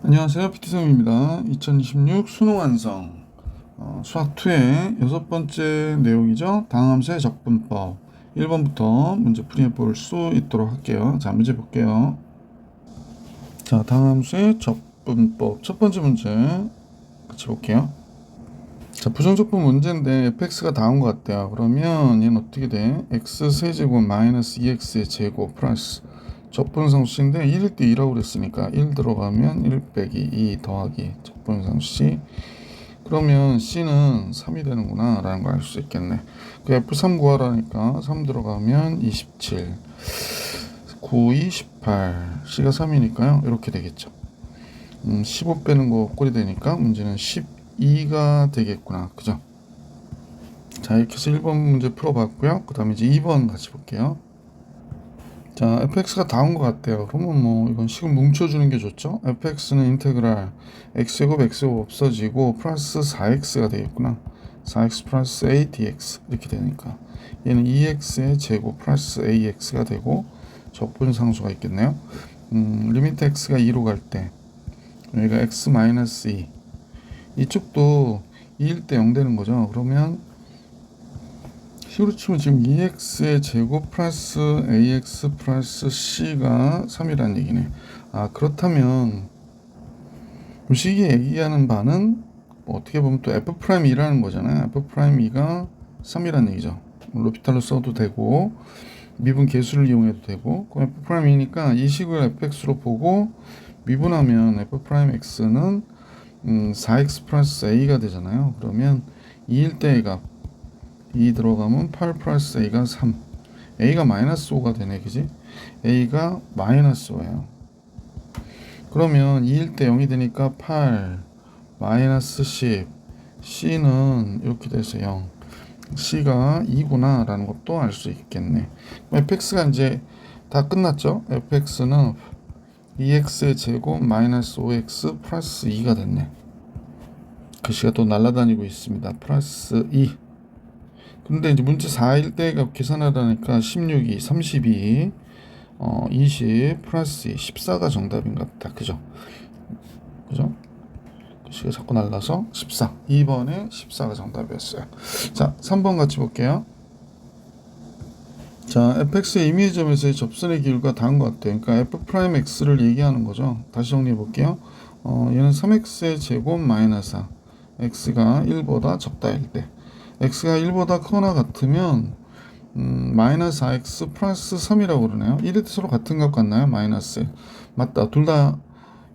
안녕하세요. PT성입니다. 2026 수능 완성 수학 2의 여섯 번째 내용이죠. 다항함수의 적분법 1번부터 문제 풀이해 볼 수 있도록 할게요. 자, 문제 볼게요. 자, 다항함수의 적분법 첫 번째 문제 같이 볼게요. 자, 부정적분 문제인데 fx가 다온 것 같아요. 그러면 얘는 어떻게 돼? x 세제곱 마이너스 2x의 제곱 플러스 적분상수인데 1일 때 2라고 그랬으니까 1 들어가면 1 빼기 2 더하기 적분상수 그러면 c는 3이 되는구나 라는 걸 알 수 있겠네. 그 f3 구하라니까 3 들어가면 27 9, 2, 18 c가 3이니까요 이렇게 되겠죠. 15 빼는 거 꼴이 되니까 문제는 12가 되겠구나. 그죠? 자, 이렇게 해서 1번 문제 풀어봤고요. 그 다음에 이제 2번 같이 볼게요. 자, fx가 다 온 것 같아요. 그러면 뭐 이건 식을 뭉쳐주는 게 좋죠. fx는 인테그랄 x제곱 x제곱 없어지고 플러스 4x가 되겠구나. 4x 플러스 a dx 이렇게 되니까 얘는 2x의 제곱 플러스 ax가 되고 적분상수가 있겠네요. 리미트 x가 2로 갈 때 여기가 x 마이너스 2 이쪽도 2일 때 0 되는 거죠. 그러면 식으로 치면 지금 2x의 제곱 플러스 ax 플러스 c가 3이라는 얘기네. 아, 그렇다면 이 식이 얘기하는 바는 뭐 어떻게 보면 또 f'2라는 거잖아요. f'2가 3이라는 얘기죠. 로피탈로 써도 되고 미분 계수를 이용해도 되고 그럼 f'2니까 이 식을 fx로 보고 미분하면 f'x는 4x 플러스 a가 되잖아요. 그러면 2일 때의 값 2 들어가면 8 플러스 a가 3 a가 마이너스 5가 되네. 그지? a가 마이너스 5예요. 그러면 2일 때 0이 되니까 8 마이너스 10 c는 이렇게 돼서 0 c가 2구나 라는 것도 알 수 있겠네. fx가 이제 다 끝났죠. fx는 2x의 제곱 마이너스 5x 플러스 2가 됐네. 글씨가 또 날아다니고 있습니다. 플러스 2. 근데 이제 문제 4일 때가 계산하다니까 16이 32 20 플러스 2 14가 정답인가 보다. 그죠? 글씨가 자꾸 날라서 14 2번에 14가 정답이었어요. 자, 3번 같이 볼게요. 자, fx의 임의점에서의 접선의 기울기가 다른 것 같아요. 그러니까 f'x를 얘기하는 거죠. 다시 정리해 볼게요. 얘는 3x의 제곱 마이너스 4 x가 1보다 적다일 때 x가 1보다 크거나 같으면 마이너스 4x 플러스 3이라고 그러네요. 1일 때 서로 같은 값 같나요? 마이너스. 맞다. 둘 다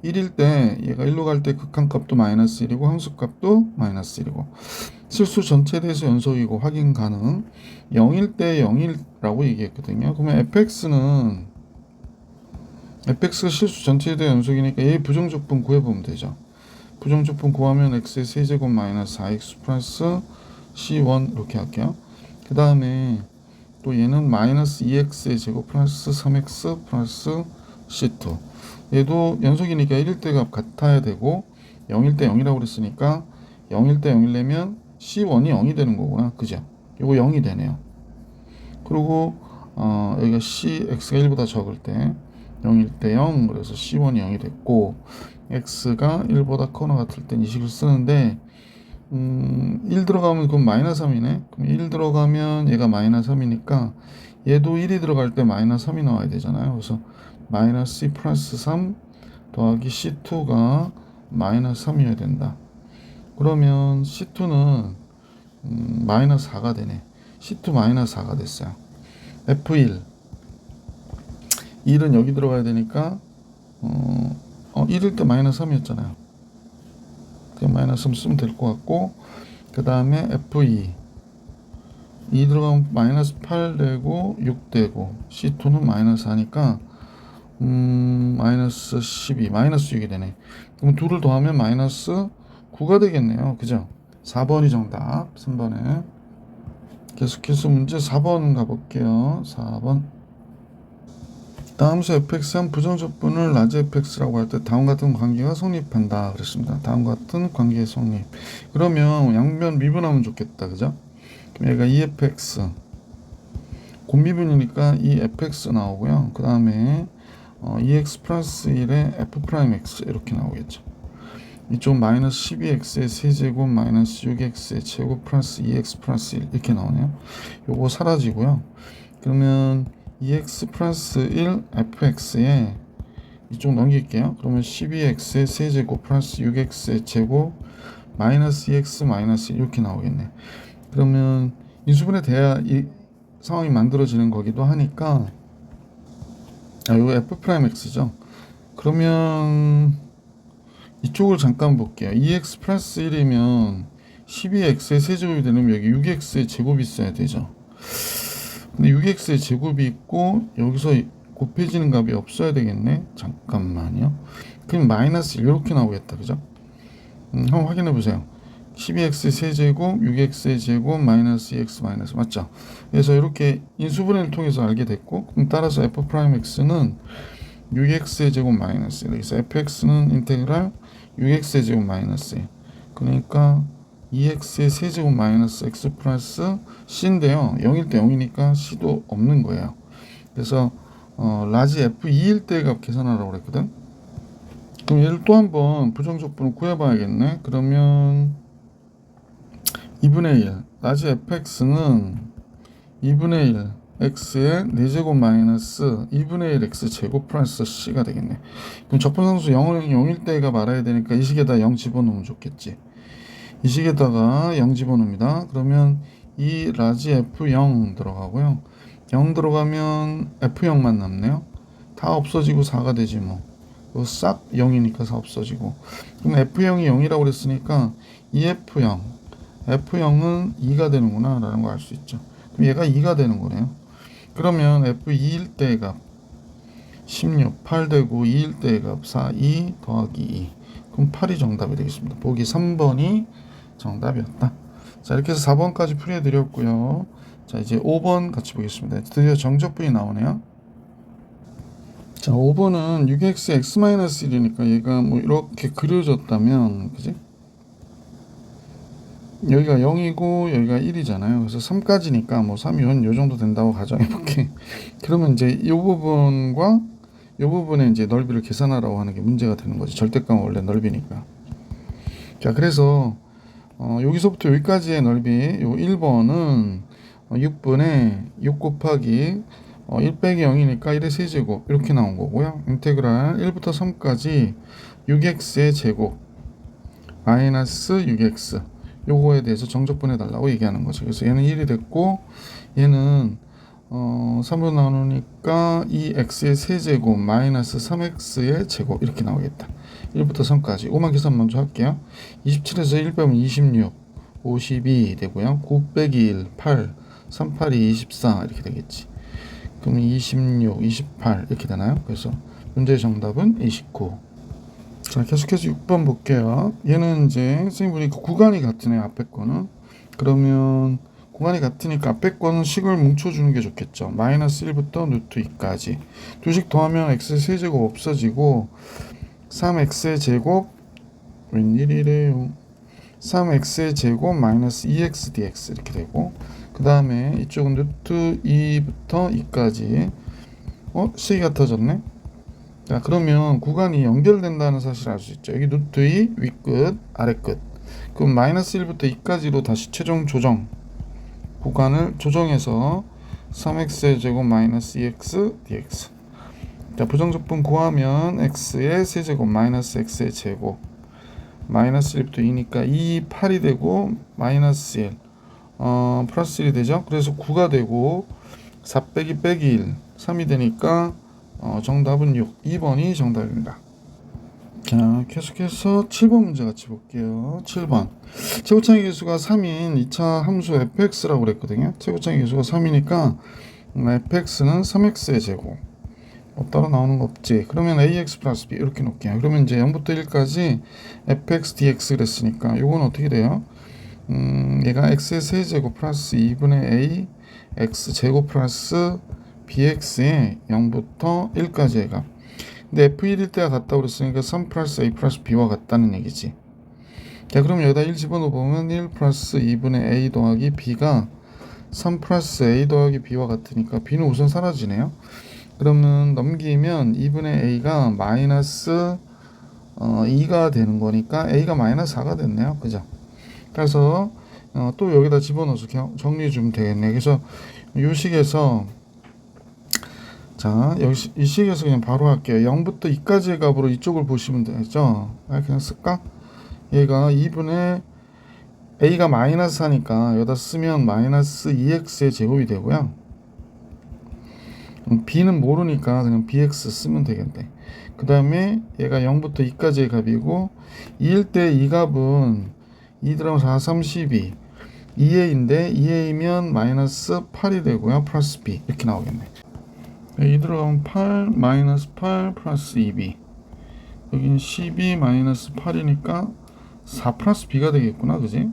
1일 때 얘가 1로 갈 때 극한값도 마이너스 1이고 함수값도 마이너스 1이고 실수 전체에 대해서 연속이고 확인 가능. 0일 때 0이라고 얘기했거든요. 그러면 fx가 실수 전체에 대해 연속이니까 얘 부정적분 구해보면 되죠. 부정적분 구하면 x의 세제곱 마이너스 4x 플러스 c1 이렇게 할게요. 그 다음에 또 얘는 마이너스 2x의 제곱 플러스 3x 플러스 c2 얘도 연속이니까 1일 때 값 같아야 되고 0일 때 0이라고 그랬으니까 0일 때 0이려면 c1이 0이 되는 거구나. 그죠? 이거 0이 되네요. 그리고 여기가 x가 1보다 적을 때 0일 때 0 그래서 c1이 0이 됐고 x가 1보다 크거나 같을 땐 이 식을 쓰는데 1 들어가면 그럼 마이너스 3이네. 그럼 1 들어가면 얘가 마이너스 3이니까 얘도 1이 들어갈 때 마이너스 3이 나와야 되잖아요. 그래서 마이너스 c 플러스 3 더하기 c2가 마이너스 3이어야 된다. 그러면 c2는 마이너스 4가 되네. c2 마이너스 4가 됐어요. f1 1은 여기 들어가야 되니까 1일 때 마이너스 3이었잖아요. 그냥 마이너스 3 쓰면 될 것 같고 그 다음에 f2 2 들어가면 마이너스 8 되고 6 되고 c2는 마이너스 4니까 마이너스 12 마이너스 6이 되네. 그럼 2를 더하면 마이너스 9가 되겠네요. 그죠? 4번이 정답. 3번에 계속해서 문제 4번 가볼게요. 4번 다함수 fx한 부정적분을 라지 fx라고 할 때 다음 같은 관계가 성립한다 그랬습니다. 다음 같은 관계 성립. 그러면 양변 미분하면 좋겠다. 그죠? 그럼 얘가 2fx 곰미분이니까 이 fx 나오고요. 그 다음에 2x 플러스 1에 f 프라임 x 이렇게 나오겠죠. 이쪽 마이너스 12x의 세제곱 마이너스 6x의 제곱 플러스 2x 플러스 1 이렇게 나오네요. 요거 사라지고요. 그러면 2x 플러스 1 fx에 이쪽 넘길게요. 그러면 12x의 세제곱 플러스 6x의 제곱 마이너스 2x 마이너스 1 이렇게 나오겠네. 그러면 인수분해 돼야 이 상황이 만들어지는 거기도 하니까 이거 f 프라임 x죠. 그러면 이쪽을 잠깐 볼게요. 2x 플러스 1이면 12x의 세제곱이 되면 여기 6x의 제곱이 있어야 되죠. 근데 6x의 제곱이 있고 여기서 곱해지는 값이 없어야 되겠네. 잠깐만요. 그럼 마이너스 1 이렇게 나오겠다. 그죠? 한번 확인해 보세요. 12x 세제곱 6x의 제곱 마이너스 2x 마이너스 맞죠? 그래서 이렇게 인수분해를 통해서 알게 됐고, 그럼 따라서 f 프라임 x는 6x의 제곱 마이너스 1. 그래서 fx는 인테그랄 6x의 제곱 마이너스 1. 그러니까 2x의 세제곱 마이너스 x 플러스 c인데요. 0일 때 0이니까 c도 없는 거예요. 그래서 라지 f2일 때 값 계산하라고 그랬거든. 그럼 얘를 또 한번 부정적분을 구해봐야겠네. 그러면 2분의 1 라지 fx는 2분의 1 x의 4제곱 마이너스 2분의 1 x 제곱 플러스 c가 되겠네. 그럼 적분상수 0일 때가 말아야 되니까 이 식에다 0 집어넣으면 좋겠지. 이 식에다가 0 집어넣습니다. 그러면 이 라지 f0 들어가고요. 0 들어가면 f0만 남네요. 다 없어지고 4가 되지 뭐. 싹 0이니까 4 없어지고. 그럼 f0이 0이라고 그랬으니까 2f0 f0은 2가 되는구나 라는 걸 알 수 있죠. 그럼 얘가 2가 되는 거네요. 그러면 f2일 때의 값 16, 8 되고 2일 때의 값 4, 2 더하기 2. 그럼 8이 정답이 되겠습니다. 보기 3번이 정답이었다. 자, 이렇게 해서 4번까지 풀이해드렸고요. 자, 이제 5번 같이 보겠습니다. 드디어 정적분이 나오네요. 자, 5번은 6x x-1이니까 얘가 뭐 이렇게 그려졌다면, 그지? 여기가 0이고 여기가 1이잖아요. 그래서 3까지니까 뭐 3이면 요 정도 된다고 가정해볼게. 그러면 이제 이 부분과 이 부분의 이제 넓이를 계산하라고 하는 게 문제가 되는 거지. 절대값은 원래 넓이니까. 자, 그래서 여기서부터 여기까지의 넓이 요 1번은 6분의 6 곱하기 1 빼기 0이니까 1의 세제곱 이렇게 나온 거고요. 인테그랄 1부터 3까지 6x의 제곱 마이너스 6x 요거에 대해서 정적분해 달라고 얘기하는 거죠. 그래서 얘는 1이 됐고 얘는 3으로 나누니까 2x의 세제곱 마이너스 3x의 제곱 이렇게 나오겠다. 1부터 3까지 5만 계산 먼저 할게요. 27에서 1 빼면 26 52 되고요. 9 빼기 1 8 3 8이 24 이렇게 되겠지. 그럼 26 28 이렇게 되나요? 그래서 문제의 정답은 29. 자, 계속해서 6번 볼게요. 얘는 이제 선생님 보니까 구간이 같으네요. 앞에 거는. 그러면 구간이 같으니까 앞에 거는 식을 뭉쳐주는 게 좋겠죠. 마이너스 1부터 루트 2까지. 두 식 더하면 x 세제곱 없어지고 3x의 제곱 웬일이래요. 3x의 제곱 마이너스 2x dx 이렇게 되고, 그 다음에 이쪽은 루트 2부터 2까지 식이 같아졌네. 자, 그러면 구간이 연결된다는 사실을 알 수 있죠. 여기 루트 2 윗끝 아래끝. 그럼 마이너스 1부터 2까지로 다시 최종 조정 구간을 조정해서 3x의 제곱 마이너스 2x dx. 자, 부정적분 구하면 x의 세제곱 마이너스 x의 제곱 마이너스 1부터 2니까 2, 8이 되고 마이너스 1 플러스 1이 되죠. 그래서 9가 되고 4 빼기 1 3이 되니까 정답은 6. 2번이 정답입니다. 자, 계속해서 7번 문제 같이 볼게요. 7번. 최고차의 계수가 3인 2차 함수 fx라고 그랬거든요. 최고차의 계수가 3이니까 fx는 3x의 제곱. 따로 나오는 거 없지. 그러면 ax 플러스 b 이렇게 놓을게요. 그러면 이제 0부터 1까지 fx dx 그랬으니까 요건 어떻게 돼요? 얘가 x의 세제곱 플러스 2분의 a x 제곱 플러스 bx의 0부터 1까지의 값. 근데 f1일 때가 같다고 그랬으니까 3 플러스 a 플러스 b와 같다는 얘기지. 자, 그럼 여기다 1 집어넣으면 1 플러스 2분의 a 더하기 b가 3 플러스 a 더하기 b와 같으니까 b는 우선 사라지네요. 그러면 넘기면 2분의 a가 마이너스 2가 되는 거니까 a가 마이너스 4가 됐네요. 그죠? 그래서 또 여기다 집어넣어서 정리해 주면 되겠네. 그래서 이 식에서 자, 여기 이 식에서 그냥 바로 할게요. 0부터 2까지의 값으로 이쪽을 보시면 되죠. 그냥 쓸까? 얘가 2분의 a가 마이너스 4니까 여기다 쓰면 마이너스 2x의 제곱이 되고요. b는 모르니까 그냥 bx 쓰면 되겠네. 그 다음에 얘가 0부터 2까지의 값이고 2일 때 이 값은 2 들어가면 4, 3, 12 2a인데 2a면 마이너스 8이 되고요. 플러스 b 이렇게 나오겠네. 2 들어가면 8 마이너스 8 플러스 2b 여기는 12 마이너스 8이니까 4 플러스 b가 되겠구나. 그지?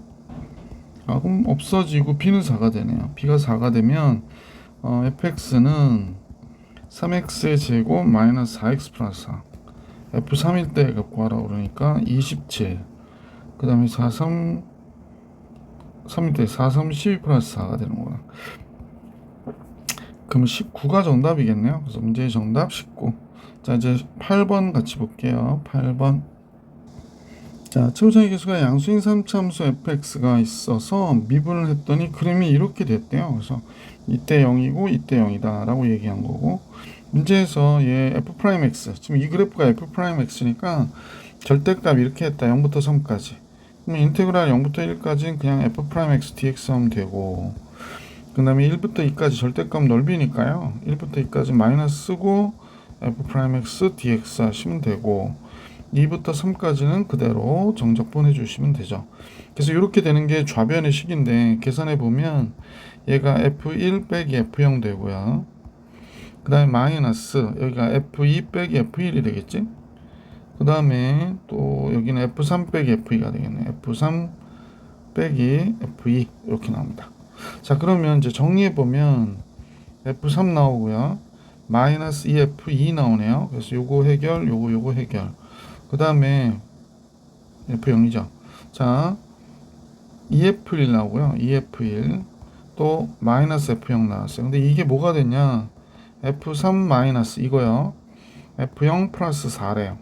그럼 없어지고 b는 4가 되네요. b가 4가 되면 fx는 3x의 제곱 마이너스 4x 플러스 4 f3일 때 갖고 하라 그러니까 27 그 다음에 3일 때 4, 3, 12 플러스 4가 되는구나. 그럼 19가 정답이겠네요. 그래서 문제의 정답 19. 자, 이제 8번 같이 볼게요. 8번. 자, 최고차이 계수가 양수인 3차함수 fx가 있어서 미분을 했더니 그림이 이렇게 됐대요. 그래서 이때 0이고 이때 0이다 라고 얘기한 거고, 문제에서 얘 f'x, 지금 이 그래프가 f'x니까 절대값 이렇게 했다. 0부터 3까지. 그럼 인테그랄 0부터 1까지는 그냥 f'x dx 하면 되고, 그 다음에 1부터 2까지 절대값 넓이니까요. 1부터 2까지 마이너스 쓰고 f'x dx 하시면 되고, 2부터 3까지는 그대로 정적 보내주시면 되죠. 그래서 이렇게 되는 게 좌변의 식인데 계산해 보면 얘가 f1 빼기 f0 되고요. 그 다음에 마이너스 여기가 f2 빼기 f1이 되겠지. 그 다음에 또 여기는 f3 빼기 f2가 되겠네. f3 빼기 f2 이렇게 나옵니다. 자, 그러면 이제 정리해 보면 f3 나오고요. 마이너스 2f2 나오네요. 그래서 요거 해결, 요거 해결. 그 다음에 f0이죠. 자, 2f1 나오고요. 2f1 또 마이너스 f0 나왔어요. 근데 이게 뭐가 됐냐? f3 마이너스 이거요. f0 플러스 4래요.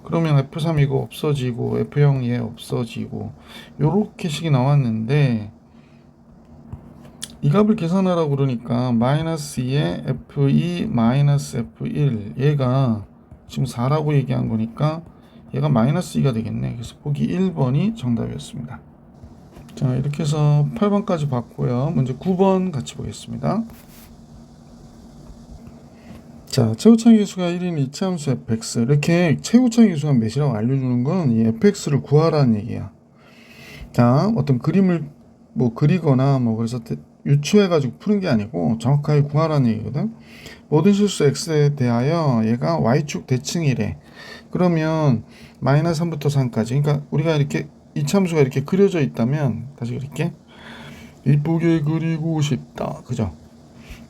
그러면 f3 이거 없어지고 f0 얘 없어지고 요렇게 식이 나왔는데, 이 값을 계산하라고 그러니까 마이너스 2에 f2 마이너스 f1 얘가 지금 4라고 얘기한 거니까 얘가 마이너스 2가 되겠네. 그래서 보기 1번이 정답이었습니다. 자, 이렇게 해서 8번까지 봤고요. 먼저 9번 같이 보겠습니다. 자, 최고차이 계수가 1인 이차함수 fx. 이렇게 최고차이 계수가 몇이라고 알려주는 건 이 fx를 구하라는 얘기야. 자, 어떤 그림을 뭐 그리거나 뭐 그래서 유추해가지고 푸는 게 아니고 정확하게 구하라는 얘기거든. 모든 실수 x에 대하여 얘가 y축 대칭이래. 그러면 마이너스 3부터 3까지. 그러니까 우리가 이렇게 이차함수가 이렇게 그려져 있다면, 다시 그릴게. 이쁘게 그리고 싶다. 그죠?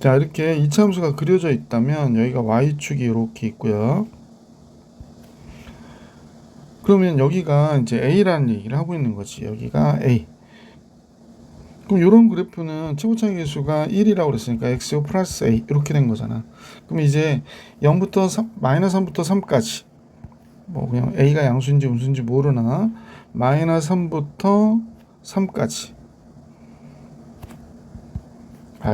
자, 이렇게 이차함수가 그려져 있다면 여기가 y축이 이렇게 있고요. 그러면 여기가 이제 a라는 얘기를 하고 있는 거지. 여기가 a. 그럼 이런 그래프는 최고차이 계수가 1이라고 그랬으니까 x 플러스 a 이렇게 된 거잖아. 그럼 이제 0부터 3, 마이너스 3부터 3까지 뭐 그냥 a가 양수인지 음수인지 모르나 마이너스 3부터 3까지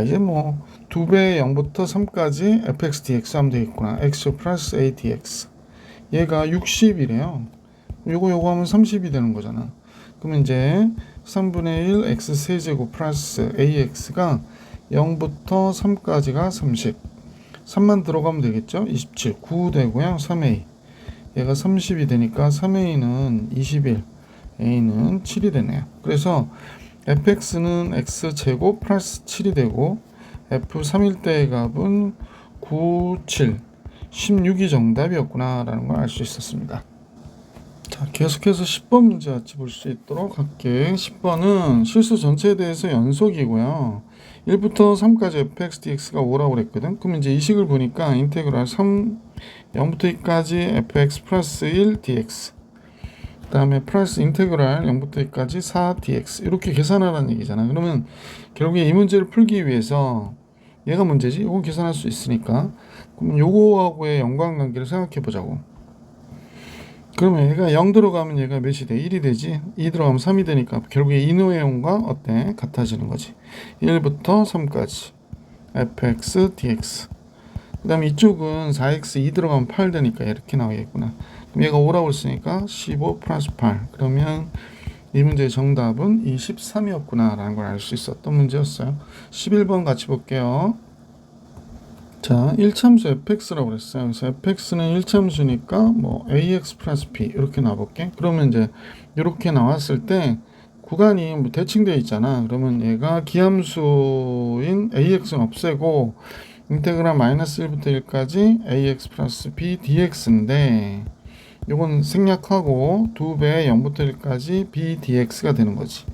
이제 뭐 2배의 0부터 3까지 fx dx 하면 되겠구나. x 플러스 a dx 얘가 60이래요. 요거 하면 30이 되는 거잖아. 그러면 이제 3분의 1 x 세제곱 플러스 ax가 0부터 3까지가 30 3만 들어가면 되겠죠. 27 9 되고요. 3a 얘가 30이 되니까 3a는 21 a는 7이 되네요. 그래서 fx는 x제곱 플러스 7이 되고 f3일 때의 값은 9, 7 16이 정답이었구나 라는 걸 알 수 있었습니다. 자, 계속해서 10번 문제 같이 볼 수 있도록 할게. 10번은 실수 전체에 대해서 연속이고요. 1부터 3까지 fx dx가 5라고 그랬거든. 그럼 이제 이 식을 보니까 인테그랄 3 0부터 2까지 fx 플러스 1 dx 그 다음에 플러스 인테그랄 0부터 2까지 4 dx 이렇게 계산하라는 얘기잖아. 그러면 결국에 이 문제를 풀기 위해서 얘가 문제지? 이건 계산할 수 있으니까 그럼 요거하고의 연관관계를 생각해 보자고. 그러면 얘가 0 들어가면 얘가 몇이 돼? 1이 되지. 2 들어가면 3이 되니까 결국에 이노해용과 어때? 같아지는 거지. 1부터 3까지 fx dx. 그 다음에 이쪽은 4x 2 들어가면 8 되니까 이렇게 나오겠구나. 그럼 얘가 5라고 했으니까 15 플러스 8. 그러면 이 문제의 정답은 이 13이었구나 라는 걸 알 수 있었던 문제였어요. 11번 같이 볼게요. 자, 1참수 fx라고 그랬어요. 그래서 fx는 1참수니까 뭐 ax 플러스 b 이렇게 나와볼게. 그러면 이제 이렇게 나왔을 때 구간이 뭐 대칭되어 있잖아. 그러면 얘가 기함수인 ax는 없애고 인테그랄 마이너스 1부터 1까지 ax 플러스 b dx인데 요건 생략하고 2배의 0부터 1까지 b dx가 되는 거지.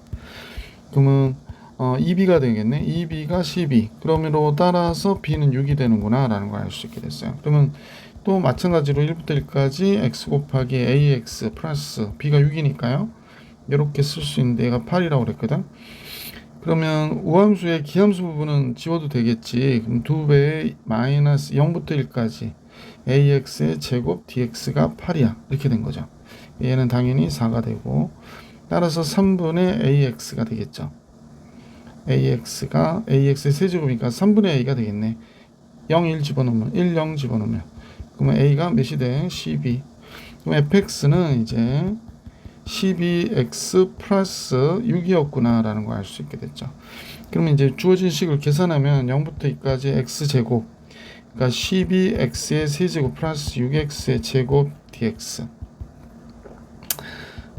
그러면 2b가 되겠네. 2b가 12. 그러므로 따라서 b는 6이 되는구나 라는 걸 알 수 있게 됐어요. 그러면 또 마찬가지로 1부터 1까지 x 곱하기 ax 플러스 b가 6이니까요. 이렇게 쓸 수 있는데 얘가 8이라고 그랬거든. 그러면 우함수의 기함수 부분은 지워도 되겠지. 그럼 2배의 마이너스 0부터 1까지 ax의 제곱 dx가 8이야. 이렇게 된 거죠. 얘는 당연히 4가 되고 따라서 3분의 ax가 되겠죠. ax가 ax의 세제곱이니까 3분의 a가 되겠네. 0, 1 집어넣으면 1, 0 집어넣으면 그러면 a가 몇이 돼? 12. 그럼 fx는 이제 12x 플러스 6이었구나 라는 걸 알 수 있게 됐죠. 그러면 이제 주어진 식을 계산하면 0부터 2까지 x제곱 그러니까 12x의 세제곱 플러스 6x의 제곱 dx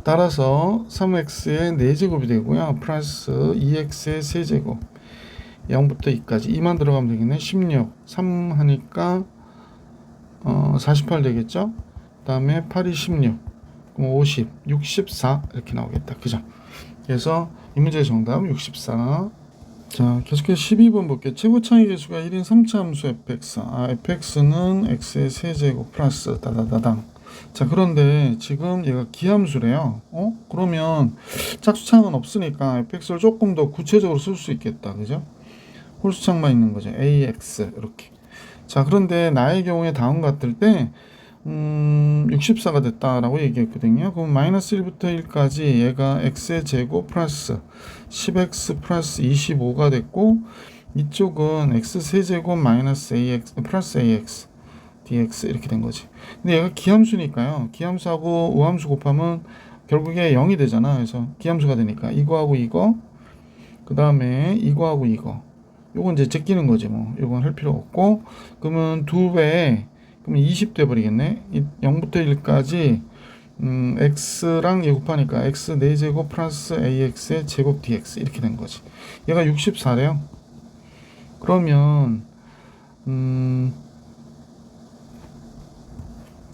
따라서 3x의 4제곱이 되고요. 플러스 2x의 세제곱 0부터 2까지 2만 들어가면 되겠네. 16 3 하니까 48 되겠죠. 그 다음에 8이 16 그럼 50 64 이렇게 나오겠다. 그죠? 그래서 이 문제의 정답 64. 자, 계속해서 12번 볼게요. 최고차의 개수가 1인 3차 함수 fx. fx는 x의 세제곱 플러스 다다다당. 자, 그런데 지금 얘가 기함수래요. 그러면 짝수창은 없으니까 fx를 조금 더 구체적으로 쓸 수 있겠다. 그죠? 홀수창만 있는 거죠. ax 이렇게. 자, 그런데 나의 경우에 다음 같을 때 64가 됐다라고 얘기했거든요. 그럼 마이너스 1부터 1까지 얘가 x의 제곱 플러스 10x 플러스 25가 됐고 이쪽은 x 세제곱 마이너스 ax 플러스 ax dx 이렇게 된 거지. 근데 얘가 기함수니까요. 기함수하고 우함수 곱하면 결국에 0이 되잖아. 그래서 기함수가 되니까 이거하고 이거 그 다음에 이거하고 이거 요건 이제 제끼는 거지 뭐. 요건 할 필요 없고 그러면 2배에 그럼 20 돼 버리겠네. 0부터 1까지 x랑 얘 곱하니까 x 4제곱 플러스 ax의 제곱 dx 이렇게 된 거지. 얘가 64래요. 그러면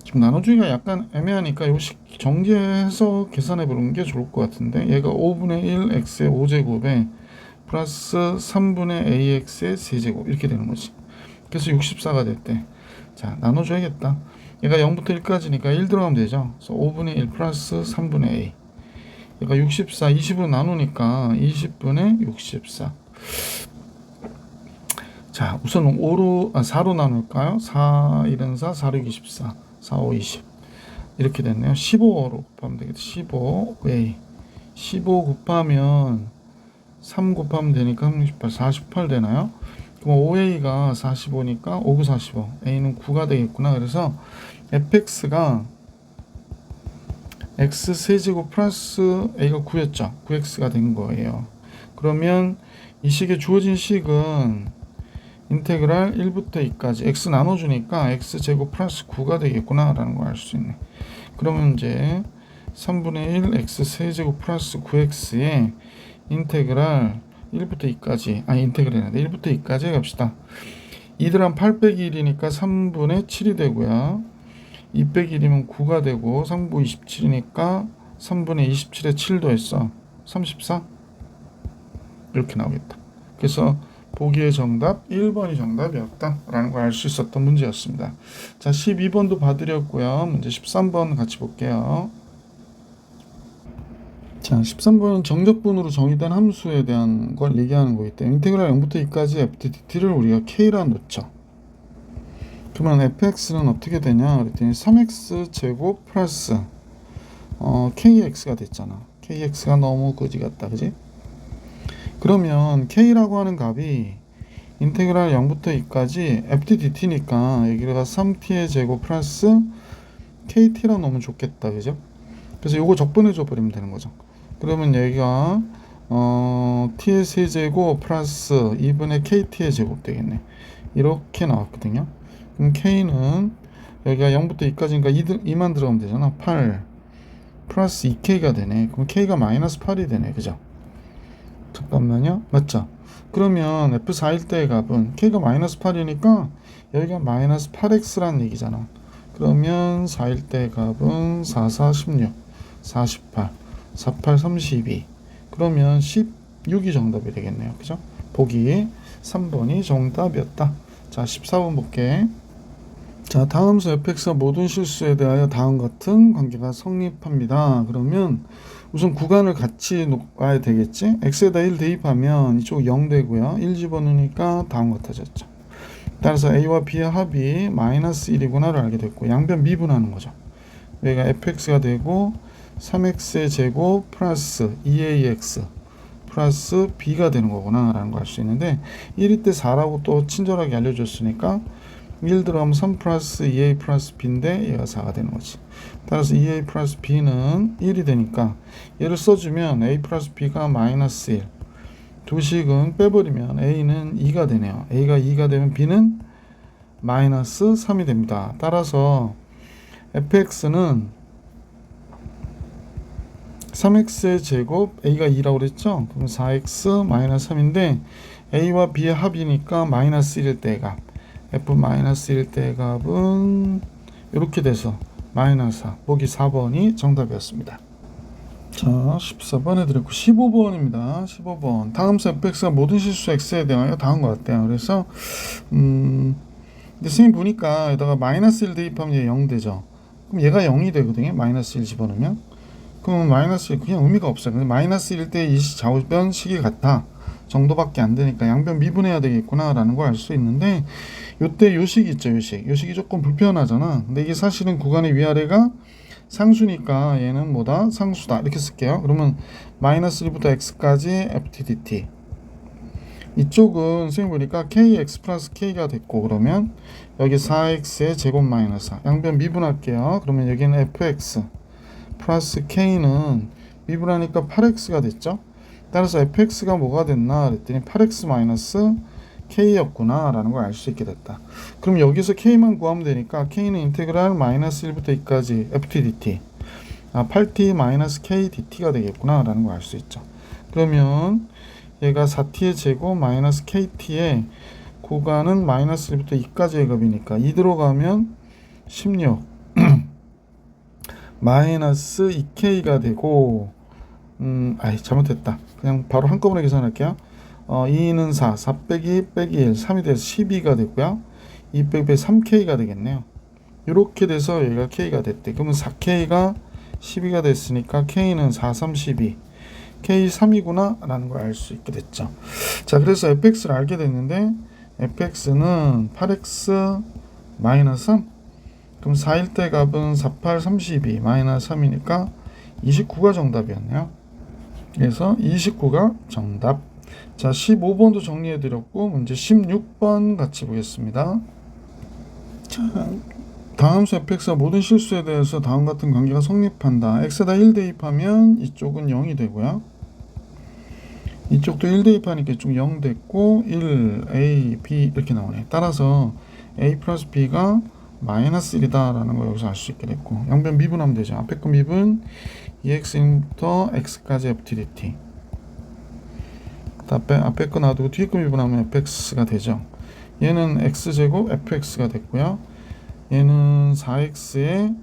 지금 나눠주기가 약간 애매하니까 요 식 정리해서 계산해 보는 게 좋을 것 같은데 얘가 5분의 1 x의 5제곱에 플러스 3분의 ax의 세제곱 이렇게 되는 거지. 그래서 64가 됐대. 자, 나눠줘야겠다. 얘가 0부터 1까지니까 1 들어가면 되죠. 그래서 5분의 1 플러스 3분의 a. 얘가 64, 20으로 나누니까 20분의 64. 자, 우선 4로 나눌까요? 4, 1은 4, 4, 6, 24. 4, 5, 20. 이렇게 됐네요. 15로 곱하면 되겠다. 15a. 15 곱하면 3 곱하면 되니까 38, 48 되나요? 그럼 5a가 45니까 5, 9, 45. a는 9가 되겠구나. 그래서 fx가 x 세제곱 플러스 a가 9였죠. 9x가 된 거예요. 그러면 이 식의 주어진 식은 인테그랄 1부터 2까지 x 나눠주니까 x 제곱 플러스 9가 되겠구나 라는 걸 알 수 있네. 그러면 이제 3분의 1 x 세제곱 플러스 9x에 인테그랄 1부터 2까지 인테그랄인데 1부터 2까지 갑시다. 2 더하면 8 빼기 1이니까 3분의 7이 되고요. 2 빼기 1이면 9가 되고 3, 9, 27이니까 3분의 27에 7 더했어. 34 이렇게 나오겠다. 그래서 보기의 정답 1번이 정답이었다 라는 걸 알 수 있었던 문제였습니다. 자, 12번도 봐드렸고요. 문제 13번 같이 볼게요. 자, 13번은 정적분으로 정의된 함수에 대한 걸 얘기하는 거기 때문에 인테그랄 0부터 2까지 fdt를 우리가 k라 놓죠. 그러면 fx는 어떻게 되냐 그랬더니 3x 제곱 플러스 kx가 됐잖아. kx가 너무 거지 같다, 그지? 그러면 k라고 하는 값이 인테그랄 0부터 2까지 ftdt니까 여기가 3t의 제곱 플러스 kt라 넣으면 좋겠다, 그죠? 그래서 요거 적분해 줘 버리면 되는 거죠. 그러면 여기가 t의 세제곱 플러스 2분의 kt의 제곱 되겠네. 이렇게 나왔거든요. 그럼 k는 여기가 0부터 2까지니까 2만 들어가면 되잖아. 8 플러스 2k가 되네. 그럼 k가 마이너스 8이 되네, 그죠? 잠깐만요. 맞죠? 그러면 F4일 때의 값은 K가 마이너스 8이니까 여기가 마이너스 8X란 얘기잖아. 그러면 4일 때의 값은 4, 4, 16, 48, 48, 32. 그러면 16이 정답이 되겠네요. 그죠? 보기 3번이 정답이었다. 자, 14번 볼게. 자, 다음수 fx가 모든 실수에 대하여 다음 같은 관계가 성립합니다. 그러면 우선 구간을 같이 놓아야 되겠지? x에다 1 대입하면 이쪽 0 되고요. 1 집어넣으니까 다음 같아졌죠. 따라서 a와 b의 합이 마이너스 1이구나를 알게 됐고 양변 미분하는 거죠. 여기가 fx가 되고 3x의 제곱 플러스 2ax 플러스 b가 되는 거구나 라는 걸 알 수 있는데 1일 때 4라고 또 친절하게 알려줬으니까 1 들어가면 3 플러스 2a 플러스 b인데 얘가 4가 되는 거지. 따라서 2a 플러스 b는 1이 되니까 얘를 써주면 a 플러스 b가 마이너스 1. 두 식은 빼버리면 a는 2가 되네요. a가 2가 되면 b는 마이너스 3이 됩니다. 따라서 fx는 3x의 제곱 a가 2라고 그랬죠. 그럼 4x 마이너스 3인데 a와 b의 합이니까 마이너스 1일 때의 값 f-1일 때의 값은 이렇게 돼서 마이너스 4 보기 4번이 정답이었습니다. 자, 14번 해드렸고 15번입니다. 15번 다음수 fx가 모든 실수 x에 대하여 다음 것 같아요. 그래서 근데 선생님 보니까 여기다가 마이너스 1 대입하면 얘 0 되죠. 그럼 얘가 0이 되거든요. 마이너스 1 집어넣으면 그럼 마이너스 1 그냥 의미가 없어요. 근데 마이너스 1일 때 이 좌우변 식이 같아 정도밖에 안 되니까 양변 미분해야 되겠구나 라는 걸 알 수 있는데 요때 요식이 있죠. 요식이 조금 불편하잖아. 근데 이게 사실은 구간의 위아래가 상수니까 얘는 뭐다? 상수다 이렇게 쓸게요. 그러면 마이너스 1부터 x까지 ftdt 이쪽은 선생님 보니까 kx 플러스 k가 됐고 그러면 여기 4x의 제곱 마이너스 4 양변 미분할게요. 그러면 여기는 fx 플러스 k는 미분하니까 8x가 됐죠. 따라서 fx가 뭐가 됐나 그랬더니 8x 마이너스 k였구나 라는 걸 알 수 있게 됐다. 그럼 여기서 k만 구하면 되니까 k는 인테그랄 마이너스 1부터 2까지 ftdt 8t 마이너스 k dt가 되겠구나 라는 걸 알 수 있죠. 그러면 얘가 4t의 제곱 마이너스 kt의 구간은 마이너스 1부터 2까지의 값이니까 2 들어가면 16 마이너스 2k가 되고 잘못했다. 그냥 바로 한꺼번에 계산할게요. 2는 4, 4 빼기 1, 3이 돼서 12가 되고요. 2 빼기 3k가 되겠네요. 이렇게 돼서 여기가 k가 됐대. 그러면 4k가 12가 됐으니까 k는 4, 3, 12 k 3이구나 라는 걸 알 수 있게 됐죠. 자, 그래서 fx를 알게 됐는데 fx는 8x 마이너스 3 그럼 4일 때 값은 4, 8, 32 마이너스 3이니까 29가 정답이었네요. 그래서 29가 정답. 자, 15번도 정리해드렸고 문제 16번 같이 보겠습니다. 자, 다음수 fx가 모든 실수에 대해서 다음 같은 관계가 성립한다. x에다 1 대입하면 이쪽은 0이 되고요. 이쪽도 1 대입하니까 이쪽 0 됐고 1, a, b 이렇게 나오네. 따라서 a 플러스 b가 마이너스 1이다 라는 걸 여기서 알 수 있게 됐고 양변 미분하면 되죠. 앞에 거 미분 2x부터 x까지 ftdt 앞에 거 놔두고 뒤에 거 미분하면 fx가 되죠. 얘는 x제곱 fx가 됐고요. 얘는 4x의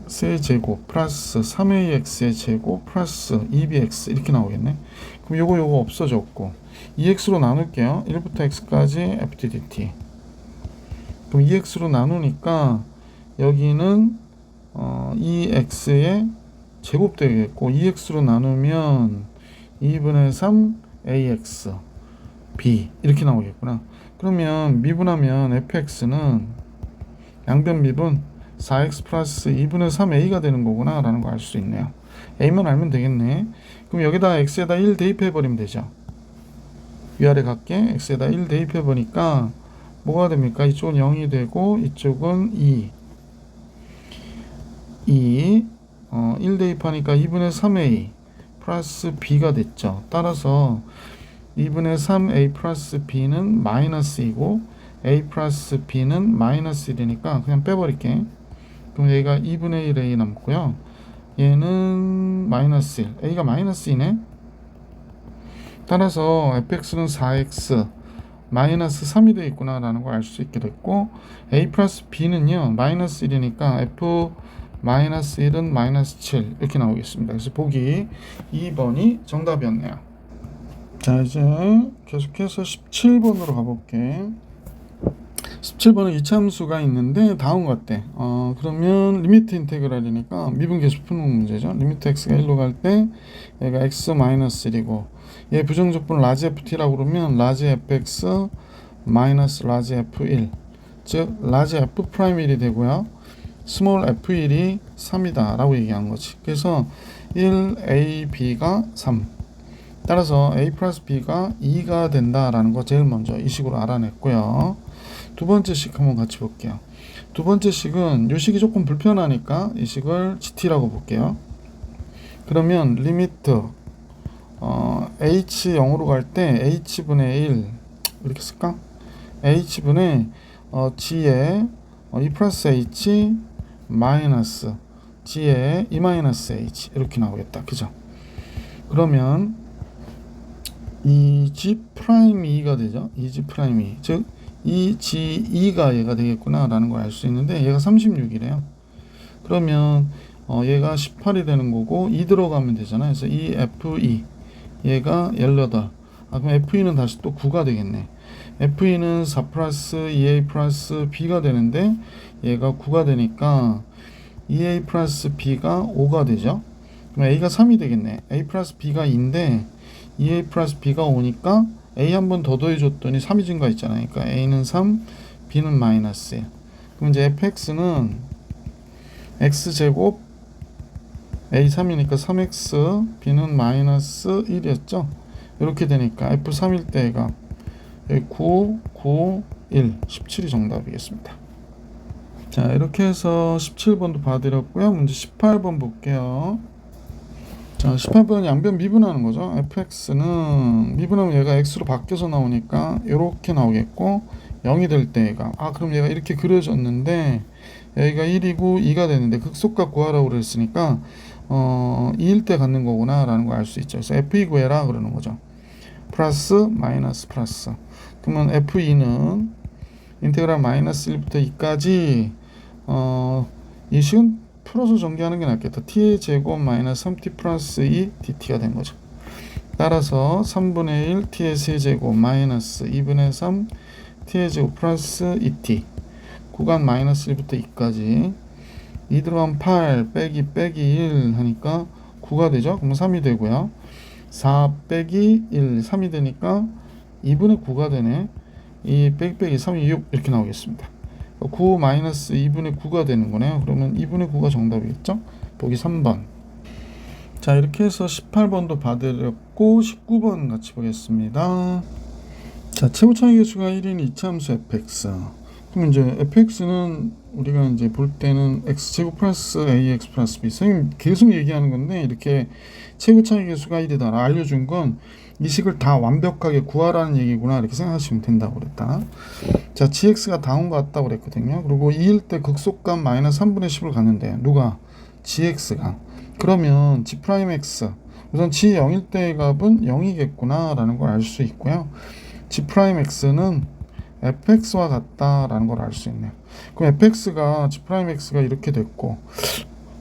세제곱 플러스 3ax의 제곱 플러스 2bx 이렇게 나오겠네. 그럼 요거 없어졌고 2x로 나눌게요. 1부터 x까지 ftdt 그럼 2x로 나누니까 여기는 2x의 제곱 되겠고 2x로 나누면 2분의 3 ax b 이렇게 나오겠구나. 그러면 미분하면 fx는 양변 미분 4x 플러스 2분의 3a가 되는 거구나 라는 거 알 수 있네요. a만 알면 되겠네. 그럼 여기다 x에다 1 대입해 버리면 되죠. 위아래 같게 x에다 1 대입해 보니까 뭐가 됩니까? 이쪽은 0이 되고 이쪽은 2 1 대입하니까 2분의 3a 플러스 b가 됐죠. 따라서 2분의 3a 플러스 b는 마이너스이고 a 플러스 b는 마이너스 1이니까 그냥 빼버릴게. 그럼 얘가 2분의 1a 남고요. 얘는 마이너스 1, a가 마이너스 2네. 따라서 fx는 4x 마이너스 3이 되어 있구나 라는 걸 알 수 있게 됐고, a 플러스 b는요 마이너스 1이니까 f 마이너스 1은 마이너스 7 이렇게 나오겠습니다. 그래서 보기 2번이 정답이었네요. 자, 이제 계속해서 17번으로 가볼게. 17번은 이차함수가 있는데 다음과 같대. 그러면 리미트 인테그랄이니까 미분 계수 푸는 문제죠. 리미트 x가 1로 갈 때 얘가 x 마이너스 1이고, 얘 부정적분 라지 ft라고 그러면 라지 fx 마이너스 라지 f1, 즉 라지 f 프라임 1이 되고요. 스몰 f1이 3이다 라고 얘기한 거지. 그래서 1ab가 3, 따라서 a 플러스 b가 2가 된다라는 거 제일 먼저 이 식으로 알아냈고요. 두 번째 식 한번 같이 볼게요. 두 번째 식은 이 식이 조금 불편하니까 이 식을 gt라고 볼게요. 그러면 리미트 h 0으로 갈 때 h분의 1 이렇게 쓸까? h분의 g에 2 플러스 h 마이너스 g에 2 마이너스 h 이렇게 나오겠다. 그죠? 그러면 이 g 프라임 2가 되죠. 이 g 프라임 2, 즉 이 g2가 얘가 되겠구나 라는 걸 알 수 있는데, 얘가 36이래요. 그러면 얘가 18이 되는 거고 2 들어가면 되잖아요. 그래서 이 f2 얘가 18. 그럼 f2는 다시 또 9가 되겠네. f2는 4 플러스 2a 플러스 b가 되는데 얘가 9가 되니까 2a 플러스 b가 5가 되죠. 그럼 a가 3이 되겠네. a 플러스 b가 2인데 2a 플러스 b가 5니까 a 한 번 더 더해줬더니 3이 증가 있잖아요. 그러니까 a는 3, b는 마이너스 1. 그럼 이제 fx는 x제곱 a 3이니까 3x, b는 마이너스 1이었죠. 이렇게 되니까 f 3일 때가 9, 9, 1, 17이 정답이겠습니다. 자, 이렇게 해서 17번도 봐드렸고요. 문제 18번 볼게요. 자, 18번은 양변 미분하는 거죠. fx는 미분하면 얘가 x로 바뀌어서 나오니까 이렇게 나오겠고, 0이 될 때 얘가 그럼 얘가 이렇게 그려졌는데 여기가 1이고 2가 되는데 극소값 구하라고 그랬으니까 2일 때 갖는 거구나 라는 걸 알 수 있죠. 그래서 f2 구해라 그러는 거죠. 플러스 마이너스 플러스. 그러면 f2는 인테그랄 마이너스 1부터 2까지 이 식은 풀어서 전개하는 게 낫겠다. t의 제곱 마이너스 3t 플러스 2 dt가 된 거죠. 따라서 3분의 1 t의 세제곱 마이너스 2분의 3 t의 제곱 플러스 2t, 구간 마이너스 1부터 2까지 2 들어가면 8 빼기 1 하니까 9가 되죠. 그럼 3이 되고요. 4 빼기 1 3이 되니까 2분의 9가 되네. 2 빼기 3이 6 이렇게 나오겠습니다. 9 마이너스 2분의 9가 되는 거네요. 그러면 2분의 9가 정답이겠죠? 보기 3번. 자, 이렇게 해서 18번도 봐드렸고 19번 같이 보겠습니다. 자, 최고 차이 계수가 1인 이차함수 fx. 그럼 이제 fx는 우리가 이제 볼 때는 x제곱 플러스 ax 플러스 b. 선생님 계속 얘기하는 건데 이렇게 최고 차이 계수가 1이다 알려준 건 이 식을 다 완벽하게 구하라는 얘기구나 이렇게 생각하시면 된다고 그랬다. 자, gx가 다음과 같다고 그랬거든요. 그리고 2일 때 극소값 마이너스 3분의 10을 갔는데 누가? gx가. 그러면 g'x 우선 g 0일 때의 값은 0이겠구나 라는 걸 알 수 있고요. g'x는 fx와 같다라는 걸 알 수 있네요. 그럼 fx가 g'x가 이렇게 됐고,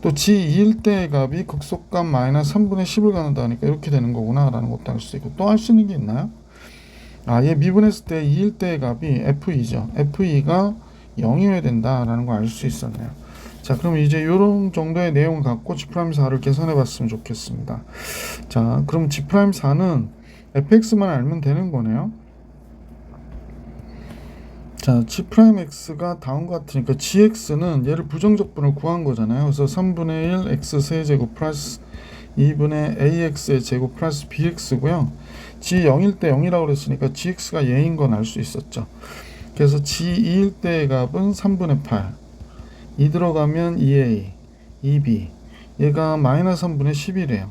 또 g2일 때의 값이 극소값 마이너스 3분의 10을 갖는다니까 이렇게 되는 거구나 라는 것도 알 수 있고, 또 알 수 있는 게 있나요? 얘 미분했을 때 2일 때의 값이 f2죠. f2가 0이어야 된다라는 걸 알 수 있었네요. 자, 그럼 이제 이런 정도의 내용을 갖고 g'4를 계산해 봤으면 좋겠습니다. 자, 그럼 g'4는 fx만 알면 되는 거네요. 자, G'X가 다음과 같으니까 GX는 얘를 부정적분을 구한 거잖아요. 그래서 3분의 1 X 세제곱 플러스 2분의 AX의 제곱 플러스 BX고요. G 0일 때 0이라고 그랬으니까 GX가 얘인 건 알 수 있었죠. 그래서 G 2일 때의 값은 3분의 8. 2 들어가면 2A, 2B. 얘가 마이너스 3분의 10이래요.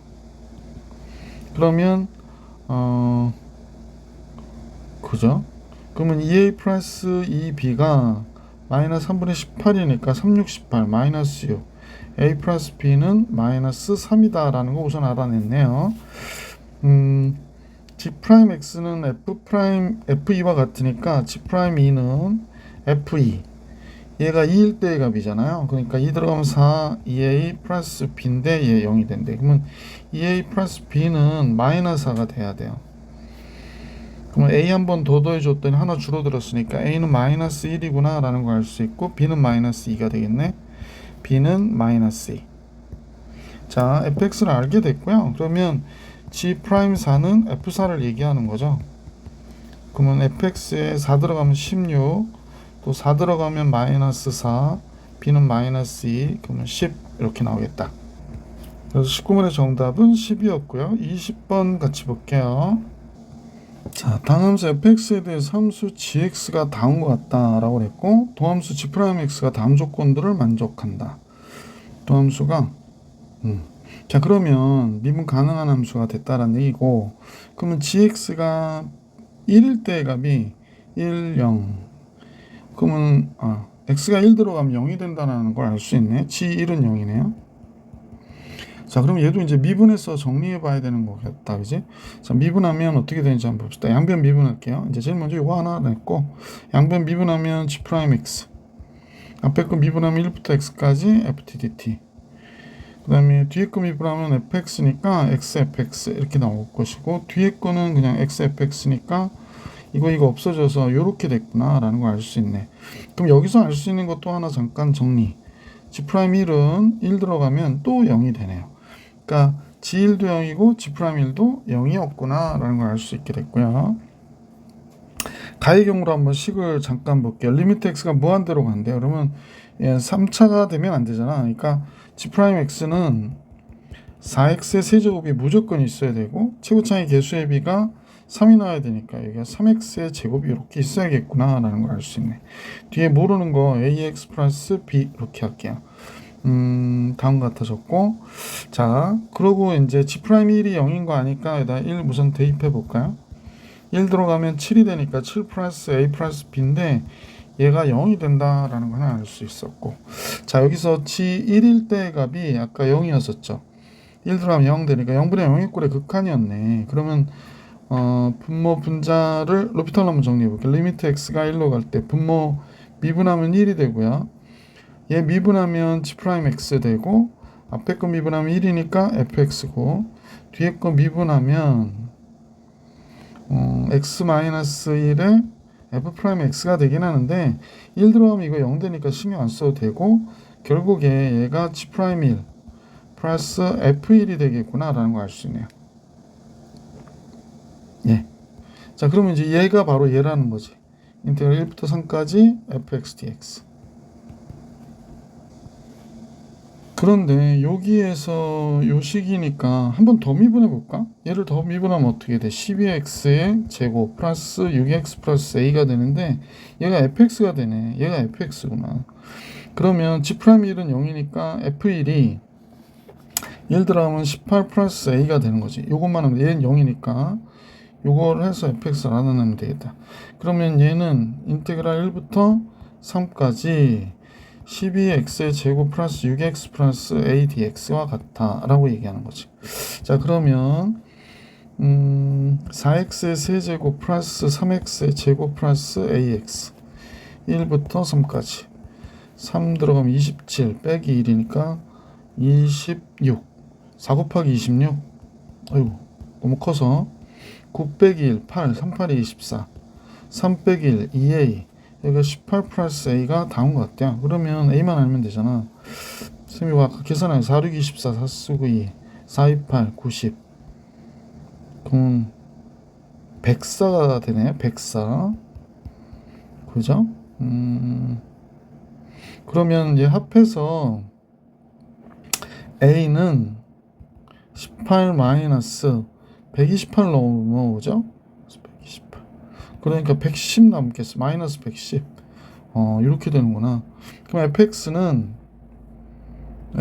그러면 그죠? 그러면 2A 플러스 2B가 마이너스 3분의 18이니까 3, 6, 18 마이너스 6. A 플러스 B는 마이너스 3이다 라는 거 우선 알아냈네요. G'X는 F2와 같으니까 G'E는 F2. 얘가 2일 때의 값이잖아요. 그러니까 2 들어가면 4, 2A 플러스 B인데 얘 0이 된대. 그러면 2A 플러스 B는 마이너스 4가 돼야 돼요. 그러면 A 한 번 더 더해줬더니 하나 줄어들었으니까 A는 마이너스 1이구나 라는 걸 알 수 있고 B는 마이너스 2가 되겠네. B는 마이너스 2. 자, fx를 알게 됐고요. 그러면 G'4는 F4를 얘기하는 거죠. 그러면 fx에 4 들어가면 16, 또 4 들어가면 마이너스 4, b는 마이너스 2, 그러면 10 이렇게 나오겠다. 그래서 19번의 정답은 10이었고요. 20번 같이 볼게요. 자, 당함수 fx에 대해서 함수 gx가 다음과 같다 라고 했고, 도함수 g'x가 다음 조건들을 만족한다. 도함수가 자, 그러면 미분 가능한 함수가 됐다라는 얘기고, 그러면 gx가 1일 때의 값이 1, 0. 그러면 x가 1 들어가면 0이 된다는 걸 알 수 있네. g1은 0이네요. 자, 그럼 얘도 이제 미분해서 정리해 봐야 되는 거겠다, 그지? 자, 미분하면 어떻게 되는지 한번 봅시다. 양변 미분할게요. 이제 제일 먼저 이거 하나 냈고, 양변 미분하면 G'X. 앞에 거 미분하면 1부터 x까지 ftdt. 그 다음에 뒤에 거 미분하면 fx니까 xfx 이렇게 나올 것이고, 뒤에 거는 그냥 xfx니까 이거 없어져서 이렇게 됐구나 라는 걸 알 수 있네. 그럼 여기서 알 수 있는 것도 하나 잠깐 정리. G'1은 1 들어가면 또 0이 되네요. 그러니까 G1도 0이고 G'1도 0이었구나 라는 걸 알 수 있게 됐고요. 가의 경우로 한번 식을 잠깐 볼게요. 리미트 x가 무한대로 간대요. 그러면 3차가 되면 안 되잖아. 그러니까 G'X는 4x의 세제곱이 무조건 있어야 되고, 최고차의 개수의 비가 3이 나와야 되니까 여기가 3x의 제곱이 이렇게 있어야겠구나 라는 걸 알 수 있네. 뒤에 모르는 거 ax 플러스 b 이렇게 할게요. 다음 같아졌고, 자, 그러고 이제 G'1이 0인 거 아니까 여기다 1 우선 대입해 볼까요? 1 들어가면 7이 되니까 7 플러스 a 플러스 b인데 얘가 0이 된다라는 거 하나 알 수 있었고, 자, 여기서 G1일 때의 값이 아까 0이었었죠. 1 들어가면 0 되니까 0분의 0의 꼴의 극한이었네. 그러면 분모 분자를 로피탈로 한번 정리해 볼게요. 리미트 x가 1로 갈 때 분모 미분하면 1이 되고요. 얘 미분하면 G'X 되고, 앞에 거 미분하면 1이니까 fx고, 뒤에 거 미분하면 x-1에 f'x가 되긴 하는데 1 들어가면 이거 0 되니까 신경 안 써도 되고, 결국에 얘가 G'1 플러스 f1이 되겠구나 라는 걸 알 수 있네요. 예. 자, 그러면 이제 얘가 바로 얘라는 거지. 인테그랄 1부터 3까지 fx dx. 그런데 여기에서 요 식이니까 한 번 더 미분해 볼까? 얘를 더 미분하면 어떻게 돼? 12x의 제곱 플러스 6x 플러스 a가 되는데 얘가 fx가 되네. 얘가 fx구나. 그러면 G'1은 0이니까 f1이 1 들어가면 18 플러스 a가 되는 거지. 요것만 하면 얘는 0이니까 요거를 해서 fx를 알아내면 되겠다. 그러면 얘는 인테그랄 1부터 3까지 12x의 제곱 플러스 6x 플러스 a dx와 같다 라고 얘기하는 거지. 자, 그러면 4x의 세제곱 플러스 3x의 제곱 플러스 ax 1부터 3까지 3 들어가면 27 빼기 1이니까 26 4 곱하기 26 아이고 너무 커서 9 빼기 1 8 3 8이 24 3 빼기 1 2a 여기가 18 플러스 a가 다운 것 같아요. 그러면 a만 알면 되잖아. 선생님이 아까 계산하면 4, 6, 24, 4, 9, 2, 4, 2, 8, 90. 그럼 104가 되네. 104. 그죠? 그러면 얘 합해서 A는 18 마이너스 128 넘어오죠? 128. 그러니까 110 남겠어. 마이너스 110. 이렇게 되는구나. 그럼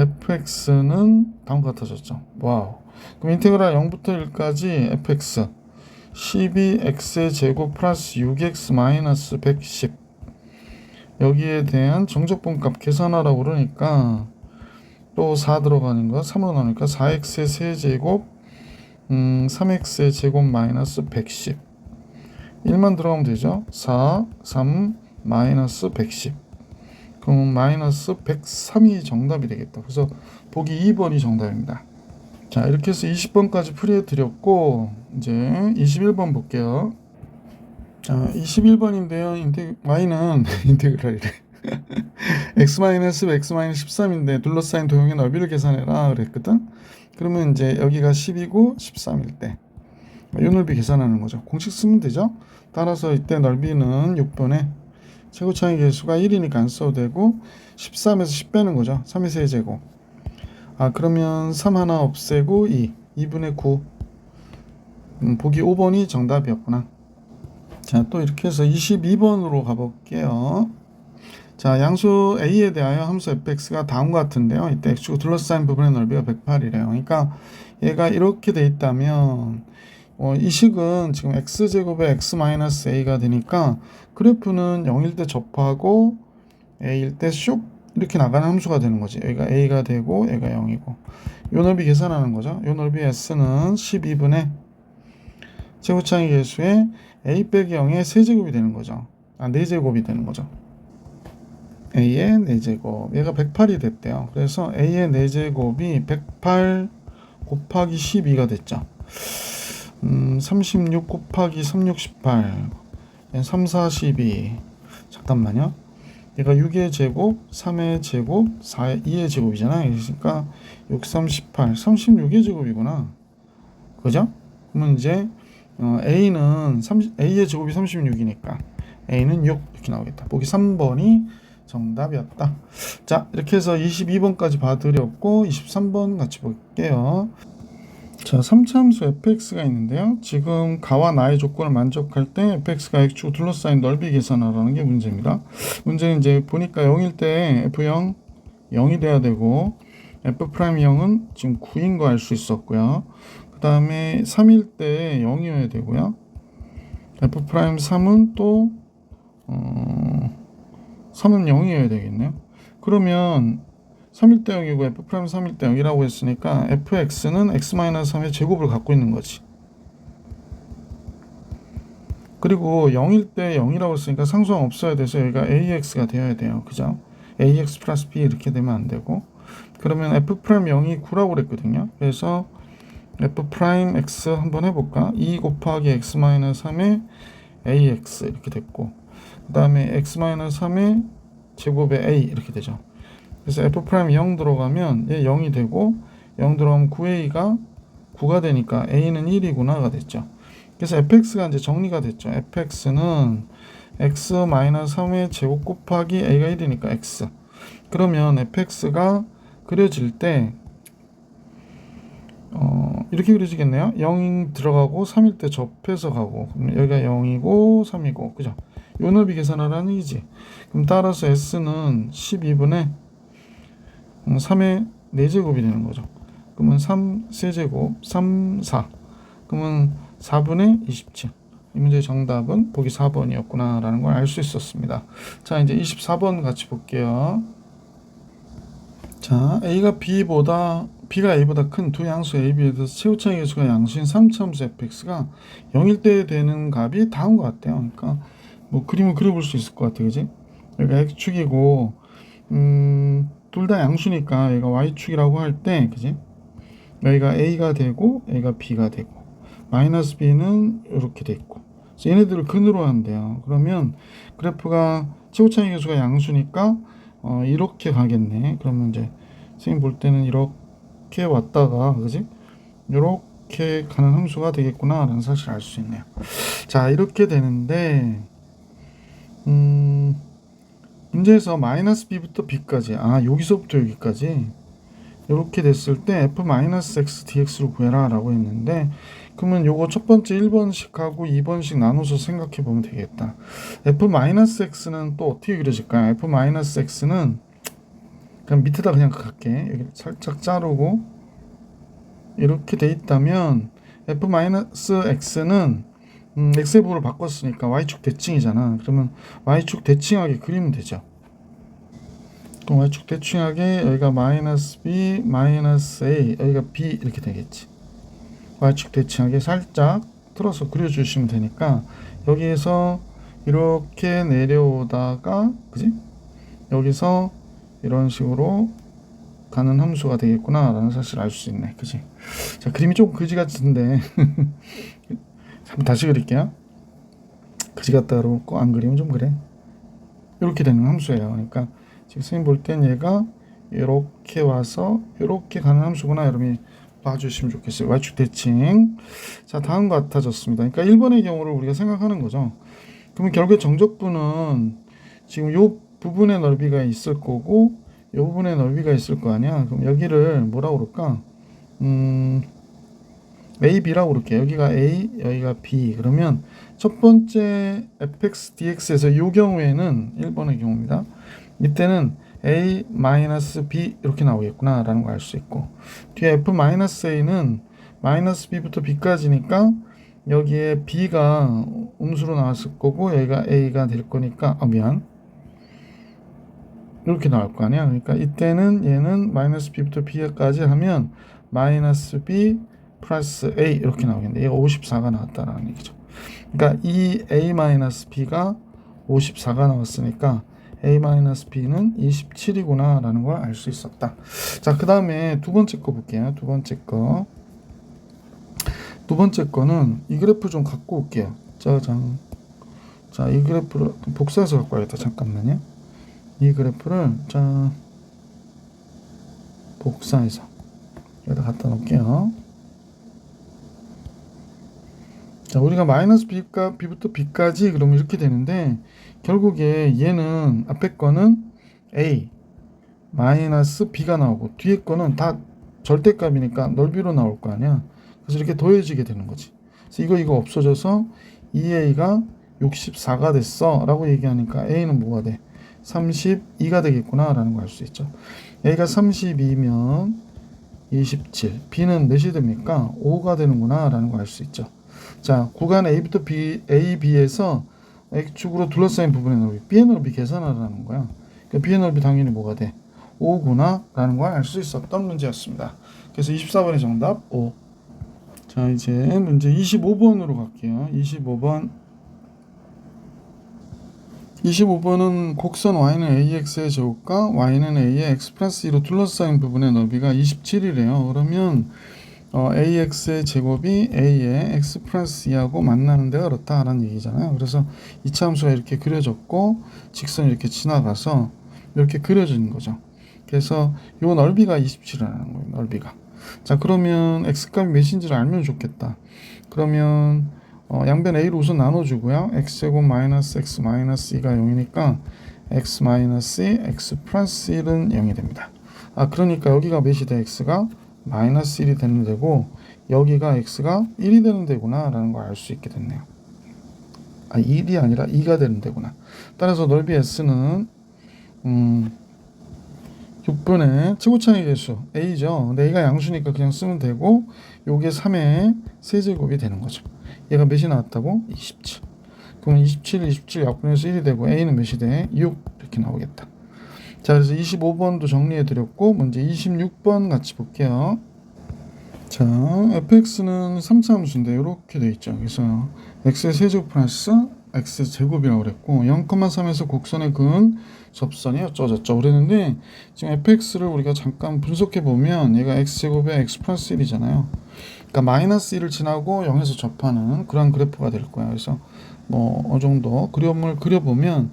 fx는 다음과 같아졌죠. 와우. 그럼 인테그랄 0부터 1까지 fx 12x의 제곱 플러스 6x 마이너스 110. 여기에 대한 정적분값 계산하라고 그러니까 또 4 들어가는 거 3으로 나누니까 4x의 세제곱 3x의 제곱 마이너스 110. 1만 들어가면 되죠. 4, 3, 마이너스 110. 그럼 마이너스 103이 정답이 되겠다. 그래서 보기 2번이 정답입니다. 자, 이렇게 해서 20번까지 풀이해 드렸고 이제 21번 볼게요. 자, 21번인데요. y는 인테그랄이래. x-13인데 둘러싸인 도형의 넓이를 계산해라 그랬거든. 그러면 이제 여기가 10이고 13일 때 이 넓이 계산하는 거죠. 공식 쓰면 되죠. 따라서 이때 넓이는 6번에 최고차이 계수가 1이니까 안 써도 되고 13에서 10 빼는 거죠. 3의 세제곱. 그러면 3 하나 없애고 2분의 9. 보기 5번이 정답이었구나. 자, 또 이렇게 해서 22번으로 가볼게요. 자, 양수 A에 대하여 함수 fx가 다음과 같은데요. 이때 x축 둘러싸인 부분의 넓이가 108이래요. 그러니까 얘가 이렇게 돼 있다면 이 식은 지금 x제곱에 x-a가 되니까 그래프는 0일 때 접하고 a일 때 슉 이렇게 나가는 함수가 되는 거지. 여기가 a가 되고 얘가 0이고 요 넓이 계산하는 거죠. 요 넓이 s는 12분의 최고차이 계수에 a 빼기 0의 세제곱이 되는 거죠. 4제곱이 되는 거죠. a의 4제곱. 얘가 108이 됐대요. 그래서 a의 4제곱이 108 곱하기 12가 됐죠. 36 곱하기 3, 6, 18 3, 4, 12. 잠깐만요. 얘가 6의 제곱, 3의 제곱, 2의 제곱이잖아요. 그러니까 6, 3, 18 36의 제곱이구나. 그죠? 그러면 이제 A는 A의 제곱이 36이니까 A는 6 이렇게 나오겠다. 보기 3번이 정답이었다. 자, 이렇게 해서 22번까지 봐드렸고 23번 같이 볼게요. 자, 3차 함수 fx가 있는데요. 지금 가와 나의 조건을 만족할 때 fx가 x축 둘러싸인 넓이 계산하라는 게 문제입니다. 문제는 이제 보니까 0일 때 f0 0이 돼야 되고 f'0은 지금 9인 거 알 수 있었고요. 그 다음에 3일 때 0이어야 되고요. f'3은 또 3은 0이어야 되겠네요. 그러면 3일 때 0이고 f' 3일 때 0이라고 했으니까 fx는 x-3의 제곱을 갖고 있는 거지. 그리고 0일 때 0이라고 했으니까 상수항 없어야 돼서 여기가 ax가 되어야 돼요. 그죠? ax 플러스 b 이렇게 되면 안 되고, 그러면 f' 0이 9라고 그랬거든요. 그래서 f'(x) 한번 해볼까? 2 곱하기 x-3의 ax 이렇게 됐고, 그 다음에 x-3의 제곱의 a 이렇게 되죠. 그래서 f'0 들어가면 얘 0이 되고 0 들어가면 9a가 9가 되니까 a는 1이구나가 됐죠. 그래서 fx가 이제 정리가 됐죠. fx는 x-3의 제곱 곱하기 a가 1이니까 x. 그러면 fx가 그려질 때 이렇게 그려지겠네요. 0 들어가고 3일 때 접해서 가고, 그럼 여기가 0이고 3이고, 그죠? 요 넓이 계산하라는 얘기지. 그럼 따라서 s는 12분의 3의 4제곱이 되는 거죠. 그러면 3 세제곱 3, 4. 그러면 4분의 27. 이 문제의 정답은 보기 4번이었구나 라는 걸 알 수 있었습니다. 자, 이제 24번 같이 볼게요. 자, A가 B가 A보다 큰 두 양수 A, B에 대해서 최고차이 계수가 양수인 3차 함수 fx가 0일 때 되는 값이 다음과 같대요. 그러니까 뭐 그림을 그려볼 수 있을 것 같아, 그지? 여기가 x축이고 둘 다 양수니까 얘가 y축이라고 할 때, 그지? 여기가 a가 되고 여기가 b가 되고 마이너스 b는 이렇게 돼 있고, 그래서 얘네들을 근으로 한대요. 그러면 그래프가 최고차이 계수가 양수니까 이렇게 가겠네. 그러면 이제 선생님 볼 때는 이렇게 왔다가, 그지? 이렇게 가는 함수가 되겠구나 라는 사실을 알 수 있네요. 자, 이렇게 되는데 문제에서 마이너스 b부터 b까지, 여기서부터 여기까지 이렇게 됐을 때 f-x dx를 구해라 라고 했는데, 그러면 요거 첫 번째 1번씩하고 2번씩 나눠서 생각해 보면 되겠다. f-x는 또 어떻게 그려질까요? f-x는 그냥 밑에다 그냥 갈게. 여기 살짝 자르고 이렇게 돼 있다면 f-x는 x의 부호를 바꿨으니까 y축 대칭이잖아. 그러면 y축 대칭하게 그리면 되죠. 그럼 y축 대칭하게 여기가 마이너스 b, 마이너스 a, 여기가 b 이렇게 되겠지. y축 대칭하게 살짝 틀어서 그려주시면 되니까 여기에서 이렇게 내려오다가, 그지? 여기서 이런 식으로 가는 함수가 되겠구나 라는 사실을 알 수 있네. 그지? 자, 그림이 조금 그지 같은데 한번 다시 그릴게요. 그지 같다 그러고 안 그리면 좀 그래. 이렇게 되는 함수예요. 그러니까 지금 선생님 볼 땐 얘가 이렇게 와서 이렇게 가는 함수구나, 여러분이 봐주시면 좋겠어요. y축 대칭. 자, 다음과 같아졌습니다. 그러니까 1번의 경우를 우리가 생각하는 거죠. 그러면 결국에 정적분은 지금 요 부분의 넓이가 있을 거고 요 부분의 넓이가 있을 거 아니야. 그럼 여기를 뭐라고 그럴까? A, B라고 그럴게. 여기가 A, 여기가 B. 그러면 첫 번째 fx dx에서 이 경우에는 1번의 경우입니다. 이때는 A-B 이렇게 나오겠구나 라는 걸 알 수 있고, 뒤에 f-a는 마이너스 b부터 b까지니까 여기에 b가 음수로 나왔을 거고 여기가 a가 될 거니까, 이렇게 나올 거 아니야. 그러니까 이때는 얘는 마이너스 b부터 b까지 하면 마이너스 b 플러스 a 이렇게 나오겠는데, 얘가 54가 나왔다라는 얘기죠. 그러니까 이 a-b가 54가 나왔으니까 a-b는 27이구나 라는 걸 알 수 있었다. 자, 그 다음에 두 번째 거 볼게요. 두 번째 거는 이 그래프 좀 갖고 올게요. 짜잔. 자, 이 그래프를 복사해서 갖고 와야겠다. 잠깐만요. 이 그래프를 복사해서 여기다 갖다 놓을게요. 자, 우리가 마이너스 b부터 b까지 그러면 이렇게 되는데, 결국에 얘는 앞에 거는 a 마이너스 b가 나오고 뒤에 거는 다 절대값이니까 넓이로 나올 거 아니야. 그래서 이렇게 더해지게 되는 거지. 그래서 이거 없어져서 2a가 64가 됐어 라고 얘기하니까 a는 뭐가 돼? 32가 되겠구나 라는 걸 알 수 있죠. a가 32면 27, b는 몇이 됩니까? 5가 되는구나 라는 걸 알 수 있죠. 자, 구간 A부터 A, B에서 X축으로 둘러싸인 부분의 넓이, B의 넓이 계산하라는 거야. 그러니까 B의 넓이 당연히 뭐가 돼? 5구나 라는 걸 알 수 있었던 문제였습니다. 그래서 24번의 정답 5. 자, 이제 문제 25번으로 갈게요. 25번은 곡선 y는 ax의 제곱과 y는 a의 x 플러스 2로 둘러싸인 부분의 넓이가 27이래요. 그러면 ax의 제곱이 a의 x 플러스 2하고 만나는 데가 그렇다라는 얘기잖아요. 그래서 이차함수가 이렇게 그려졌고 직선이 이렇게 지나가서 이렇게 그려지는 거죠. 그래서 이 넓이가 27이라는 거예요. 넓이가. 자, 그러면 x값이 몇인지를 알면 좋겠다. 그러면 양변 a로 우선 나눠주고요. x제곱 마이너스 x 마이너스 2가 0이니까 x 마이너스 2, x 플러스 1은 0이 됩니다. 그러니까 여기가 몇이 돼? x가 마이너스 1이 되는 데고 여기가 x가 1이 되는 데구나 라는 걸 알 수 있게 됐네요. 1이 아니라 2가 되는 데구나. 따라서 넓이 s는 6분의 최고차의 개수 a죠. 근데 a가 양수니까 그냥 쓰면 되고 요게 3의 세제곱이 되는 거죠. 얘가 몇이 나왔다고? 27. 그러면 27 약분해서 1이 되고 a는 몇이 돼? 6 이렇게 나오겠다. 자, 그래서 25번도 정리해 드렸고 문제 26번 같이 볼게요. 자, fx는 3차 함수인데 이렇게 돼 있죠. 그래서 x의 세제곱 플러스 x 제곱이라고 그랬고 0,3에서 곡선의 그은 접선이 어쩌고저쩌고 그랬는데, 지금 fx를 우리가 잠깐 분석해 보면 얘가 x제곱에 x 플러스 1이잖아요. 그러니까 마이너스 1을 지나고 0에서 접하는 그런 그래프가 될 거야. 그래서 어느 정도 그림을 그려보면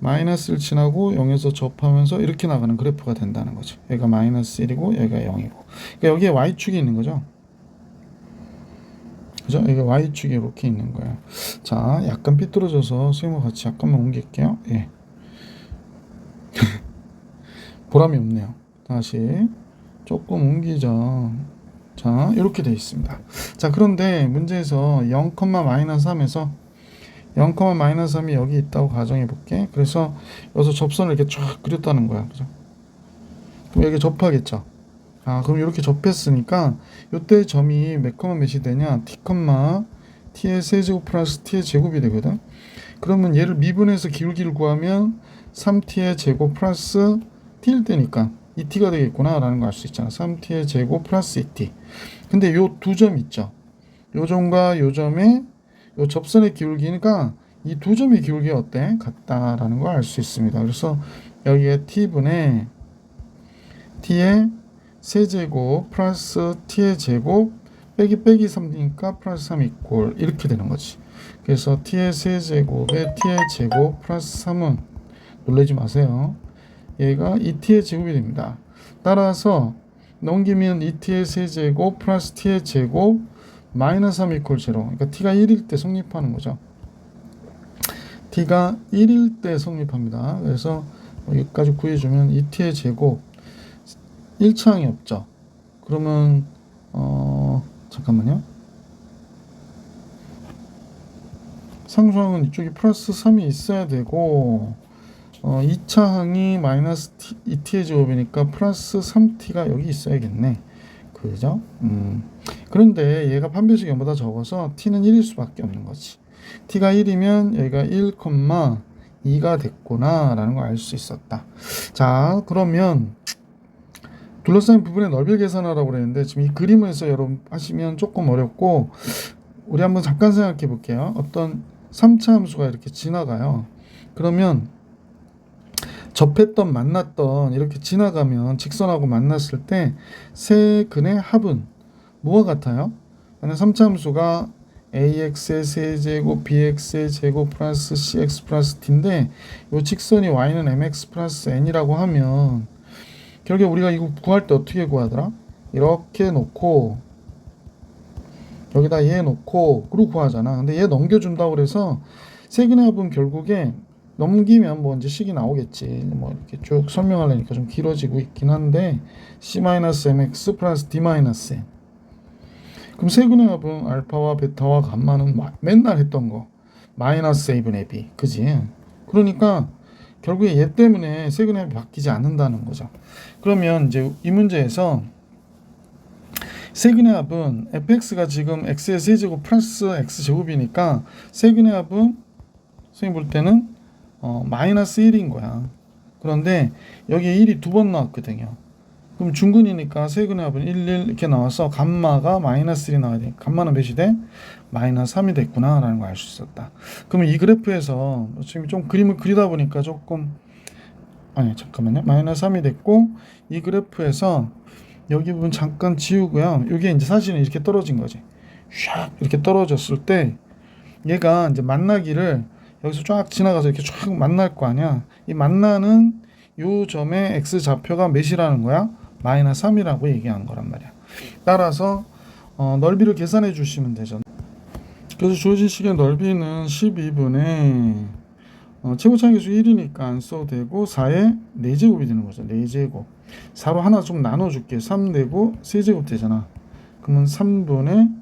마이너스를 지나고 0에서 접하면서 이렇게 나가는 그래프가 된다는 거죠. 여기가 마이너스 1이고 여기가 0이고. 그러니까 여기에 y축이 있는 거죠. 그죠? 여기 y축이 이렇게 있는 거예요. 자, 약간 삐뚤어져서 선생님과 같이 약간만 옮길게요. 예. 보람이 없네요. 다시 조금 옮기죠. 자, 이렇게 되어 있습니다. 자, 그런데 문제에서 0, -3에서 0, -3이 여기 있다고 가정해 볼게. 그래서 여기서 접선을 이렇게 쫙 그렸다는 거야. 그죠? 그럼 여기 접하겠죠. 아, 그럼 이렇게 접했으니까 이때 점이 몇 컴마 몇이 되냐? t, t의 세제곱 플러스 t의 제곱이 되거든. 그러면 얘를 미분해서 기울기를 구하면 3t의 제곱 플러스 t일 때니까 2t가 되겠구나 라는 거 알 수 있잖아. 3t의 제곱 플러스 2t. 근데 요 두 점 있죠. 요 점과 요 점의 요 접선의 기울기니까 이 두 점의 기울기가 어때? 같다라는 걸 알 수 있습니다. 그래서 여기에 t분의 t의 세제곱 플러스 t의 제곱 빼기 3이니까 플러스 3 이꼴 이렇게 되는 거지. 그래서 t의 세제곱에 t의 제곱 플러스 3은 놀라지 마세요. 얘가 2t의 제곱이 됩니다. 따라서 넘기면 2t의 세제곱 플러스 t의 제곱 마이너스 3 이퀄 0. 그러니까 t가 1일 때 성립하는 거죠. t가 1일 때 성립합니다. 그래서 여기까지 구해주면 2t의 제곱 1차항이 없죠. 그러면 잠깐만요. 상수항은 이쪽에 플러스 3이 있어야 되고 2차항이 마이너스 2t의 제곱이니까 플러스 3t가 여기 있어야겠네. 그죠? 그런데 얘가 판별식 0보다 적어서 t는 1일 수밖에 없는 거지. t가 1이면 여기가 1,2가 됐구나 라는 걸 알 수 있었다. 자, 그러면 둘러싸인 부분의 넓이를 계산하라고 그랬는데 지금 이 그림에서 여러분 하시면 조금 어렵고 우리 한번 잠깐 생각해 볼게요. 어떤 3차 함수가 이렇게 지나가요. 그러면 접했던 만났던 이렇게 지나가면 직선하고 만났을 때 세 근의 합은 뭐와 같아요? 만약 3차 함수가 ax의 세제곱 bx의 제곱 플러스 cx 플러스 t인데 이 직선이 y는 mx 플러스 n이라고 하면 결국에 우리가 이거 구할 때 어떻게 구하더라? 이렇게 놓고 여기다 얘 놓고 그리고 구하잖아. 근데 얘 넘겨준다고 그래서 세근의 합은 결국에 넘기면 뭐 이제 식이 나오겠지. 뭐 이렇게 쭉 설명하려니까 좀 길어지고 있긴 한데 c-mx 플러스 d-n. 그럼 세근의 합은 알파와 베타와 감마는 맨날 했던 거 마이너스 a분의 b. 그지? 그러니까 결국에 얘 때문에 세근의 합이 바뀌지 않는다는 거죠. 그러면 이제 이 문제에서 세근의 합은 fx가 지금 x의 세제곱 플러스 x제곱이니까 세근의 합은 선생님 볼 때는 마이너스 1인 거야. 그런데 여기에 1이 두 번 나왔거든요. 그럼 중근이니까 세근의 합은 1, 1 이렇게 나와서 감마가 마이너스 1이 나와야 돼. 감마는 몇이 돼? 마이너스 3이 됐구나 라는 걸 알 수 있었다. 그러면 이 그래프에서 지금 좀 그림을 그리다 보니까 조금 잠깐만요. 마이너스 3이 됐고 이 그래프에서 여기 부분 잠깐 지우고요. 이게 이제 사실은 이렇게 떨어진 거지. 샥 이렇게 떨어졌을 때 얘가 이제 만나기를 여기서 쫙 지나가서 이렇게 쫙 만날 거 아니야. 이 만나는 요 점의 x 좌표가 몇이라는 거야? 마이너스 3이라고 얘기한 거란 말이야. 따라서 넓이를 계산해 주시면 되죠. 그래서 주어진 식의 넓이는 12분의 최고차항계수 1이니까 안 써도 되고 4의 4제곱이 되는 거죠. 4제곱. 4로 하나 좀 나눠줄게. 3 되고 세제곱 되잖아. 그러면 3분의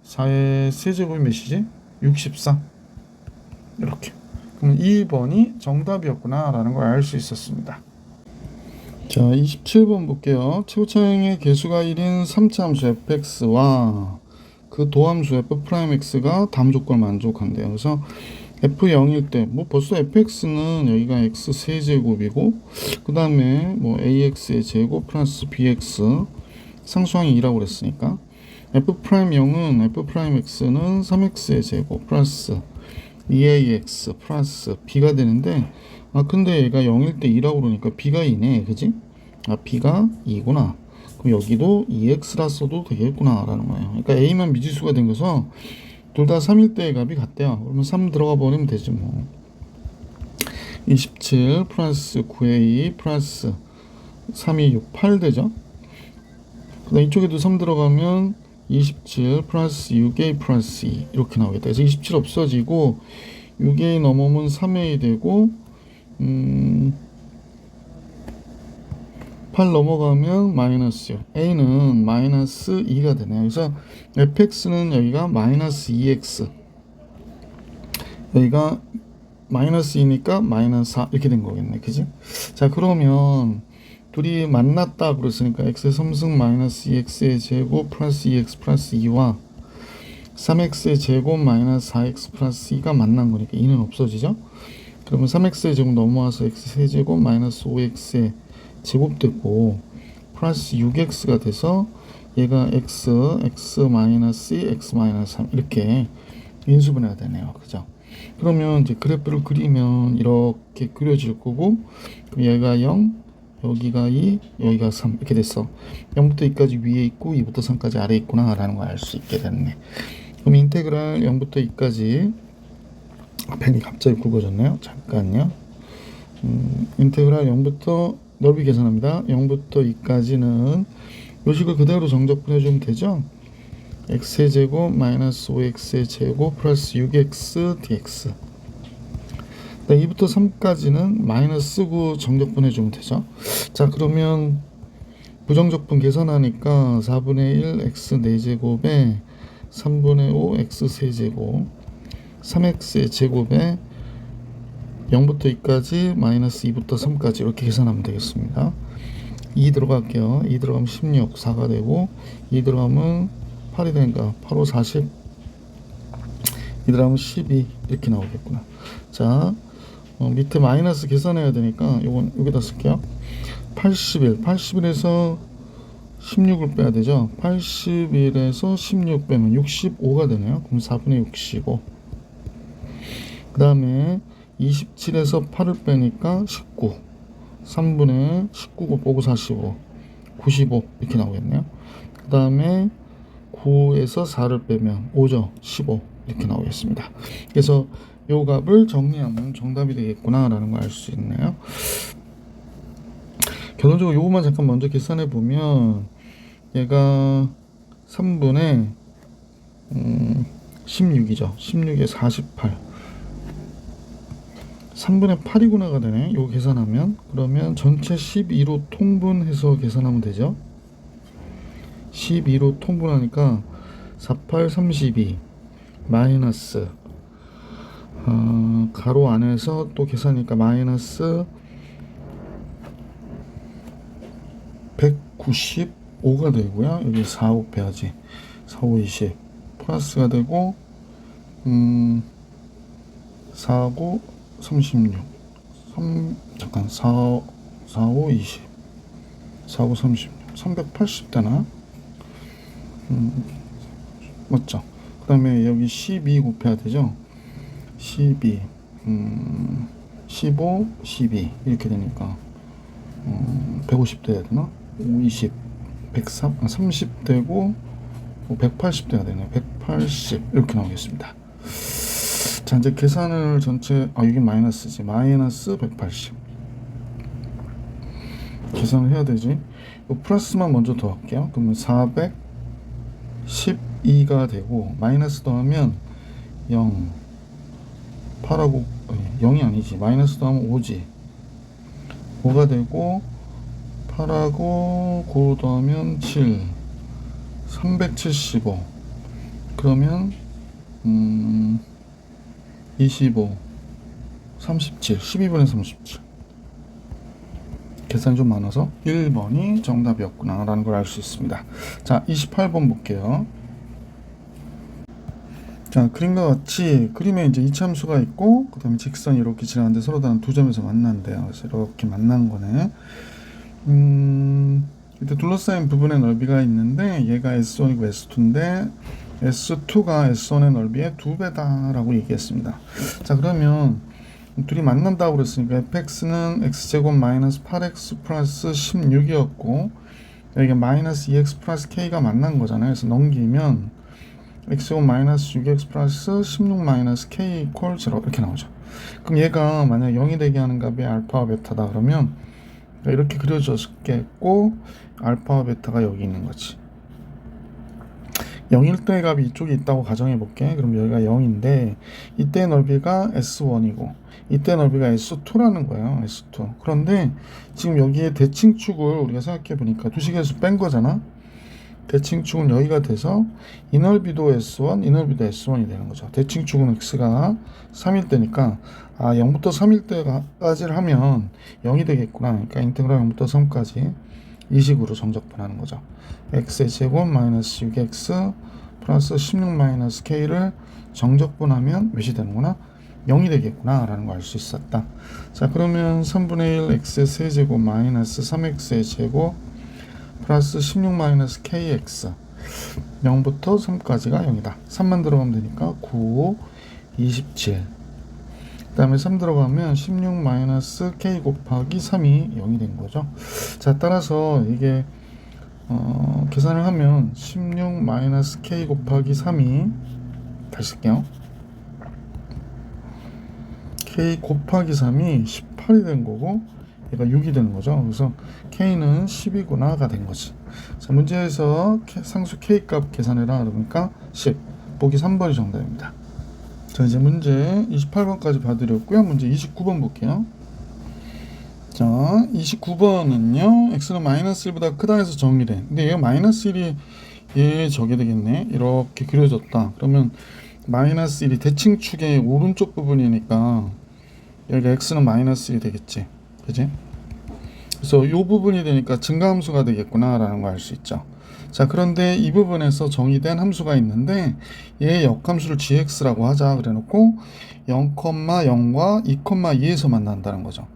4의 세제곱이 몇이지? 64. 이렇게. 그럼 2번이 정답이었구나 라는 걸 알 수 있었습니다. 자, 27번 볼게요. 최고차항의 개수가 1인 3차 함수 fx와 그 도함수 f'x가 다음 조건을 만족한대요. 그래서 f0일 때 뭐 벌써 fx는 여기가 x 세제곱이고 그 다음에 뭐 ax의 제곱 플러스 bx 상수항이 2라고 그랬으니까 f'0은 f'x는 3x의 제곱 플러스 2ax 플러스 b가 되는데 근데 얘가 0일 때 2라고 그러니까 b가 2네. 그지? b가 2구나. 그럼 여기도 2x라 써도 되겠구나 라는 거예요. 그러니까 a만 미지수가 된 거서 둘 다 3일 때의 값이 같대요. 그러면 3 들어가 버리면 되지 뭐. 27 플러스 9a 플러스 3이 6, 8 되죠. 그 다음 이쪽에도 3 들어가면 27 플러스 6a 플러스 2 이렇게 나오겠다. 그래서 27 없어지고 6a 넘으면 3a 되고 8 넘어가면 마이너스 6, a는 마이너스 2가 되네요. 그래서 fx는 여기가 마이너스 2x, 여기가 마이너스 2니까 마이너스 4 이렇게 된 거겠네, 그지? 자, 그러면 둘이 만났다 그랬으니까 x의 3승 마이너스 2x의 제곱 플러스 2x 플러스 2와 3x의 제곱 마이너스 4x 플러스 2가 만난 거니까 2는 없어지죠? 그러면 3x의 제곱 넘어와서 x 세제곱 마이너스 5x의 제곱되고 플러스 6x가 돼서 얘가 x 마이너스 2, x 마이너스 3 이렇게 인수분해가 되네요. 그죠? 그러면 이제 그래프를 그리면 이렇게 그려질 거고, 그럼 얘가 0, 여기가 2, 여기가 3 이렇게 됐어. 0부터 2까지 위에 있고 2부터 3까지 아래에 있구나 라는 걸 알 수 있게 됐네. 그럼 인테그랄 0부터 2까지, 펜이 갑자기 굵어졌네요. 잠깐요. 인테그랄 0부터 넓이 계산합니다. 0부터 2까지는 요 식을 그대로 정적분해 주면 되죠. x의 제곱 마이너스 5x의 제곱 플러스 6x dx. 2부터 3까지는 마이너스 쓰고 정적분 해주면 되죠. 자, 그러면 부정적분 계산하니까 4분의 1 x 4제곱에 3분의 5 x 세제곱 3x의 제곱에 0부터 2까지 마이너스 2부터 3까지 이렇게 계산하면 되겠습니다. 2 들어갈게요. 2 들어가면 16, 4가 되고 2 들어가면 8이 되니까 8, 5, 40, 2 들어가면 12 이렇게 나오겠구나. 자, 밑에 마이너스 계산해야 되니까 요건 여기다 쓸게요. 81에서 16을 빼야 되죠. 81에서 16 빼면 65가 되네요. 그럼 4분의 65. 그 다음에 27에서 8을 빼니까 19, 3분의 19고 보고 45, 95 이렇게 나오겠네요. 그 다음에 9에서 4를 빼면 5죠. 15 이렇게 나오겠습니다. 그래서 요 값을 정리하면 정답이 되겠구나 라는 걸 알 수 있네요. 결론적으로 요것만 잠깐 먼저 계산해 보면 얘가 3분의 16이죠. 16에 48, 3분의 8이구나가 되네. 요거 계산하면, 그러면 전체 12로 통분해서 계산하면 되죠. 12로 통분하니까 48, 32 마이너스 가로 안에서 또 계산하니까 마이너스 195가 되고요. 여기 4, 5 빼야지. 4, 5, 20 플러스가 되고 4, 5, 36 잠깐 4, 5, 20 4, 5, 36 380 되나? 맞죠? 그 다음에 여기 12 곱해야 되죠? 12 15 12 이렇게 되니까 150 돼야 되나? 20 103 30 되고 180 돼야 되네. 180 이렇게 나오겠습니다. 자, 이제 계산을 전체 이게 마이너스지. 마이너스 180 계산을 해야 되지. 플러스만 먼저 더할게요. 그러면 412가 되고 마이너스 더하면 0 8하고 0이 아니지. 마이너스 더하면 5지. 5가 되고 8하고 9 더하면 7 375 그러면 25 37 12분의 37 계산이 좀 많아서 1번이 정답이었구나 라는 걸 알 수 있습니다. 자, 28번 볼게요. 자, 그림과 같이 그림에 이제 이차함수가 있고 그 다음에 직선이 이렇게 지나가는데 서로 다른 두 점에서 만난대요. 그래서 이렇게 만난 거네. 이때 둘러싸인 부분의 넓이가 있는데 얘가 S1이고 S2인데 S2가 S1의 넓이의 2배다 라고 얘기했습니다. 자, 그러면 둘이 만난다고 그랬으니까 fx는 x제곱 마이너스 8x 플러스 16이었고 여기가 마이너스 2x 플러스 k가 만난 거잖아요. 그래서 넘기면 x제곱 마이너스 6x 플러스 16 마이너스 k 이퀄 0 이렇게 나오죠. 그럼 얘가 만약 0이 되게 하는 값이 알파와 베타다 그러면 이렇게 그려졌겠고 알파와 베타가 여기 있는 거지. 0일 때 값이 이쪽에 있다고 가정해 볼게. 그럼 여기가 0인데 이때 넓이가 S1이고 이때 넓이가 S2라는 거예요. S2. 그런데 지금 여기에 대칭축을 우리가 생각해 보니까 두식에서 뺀 거잖아. 대칭축은 여기가 돼서 이 넓이도 S1, 이 넓이도 S1이 되는 거죠. 대칭축은 X가 3일 때니까 0부터 3일 때까지를 하면 0이 되겠구나. 그러니까 인테그랄 0부터 3까지 이 식으로 정적분하는 거죠. x의 제곱 마이너스 6x 플러스 16 마이너스 k를 정적분하면 몇이 되는구나? 0이 되겠구나 라는 걸 알 수 있었다. 자, 그러면 3분의 1 x의 세제곱 마이너스 3x의 제곱 플러스 16 마이너스 kx 0부터 3까지가 0이다. 3만 들어가면 되니까 9, 27. 그 다음에 3 들어가면 16 마이너스 k 곱하기 3이 0이 된 거죠. 자, 따라서 이게 계산을 하면 16 마이너스 k 곱하기 3이 다시 쓸게요. k 곱하기 3이 18이 된 거고 얘가 6이 되는 거죠. 그래서 k는 10이구나가 된 거지. 자, 문제에서 상수 k 값 계산해라 그러니까 10. 보기 3번이 정답입니다. 자, 이제 문제 28번까지 봐드렸고요. 문제 29번 볼게요. 자, 29번은요. x는 마이너스 1보다 크다 해서 정의래. 근데 얘가 마이너스 1이 얘 저게 되겠네. 이렇게 그려졌다. 그러면 마이너스 1이 대칭축의 오른쪽 부분이니까 여기가 x는 마이너스 1이 되겠지. 그지? 그래서 이 부분이 되니까 증가함수가 되겠구나 라는 걸 알 수 있죠. 자, 그런데 이 부분에서 정의된 함수가 있는데 얘의 역함수를 gx라고 하자 그래 놓고 0,0과 2,2에서 만난다는 거죠.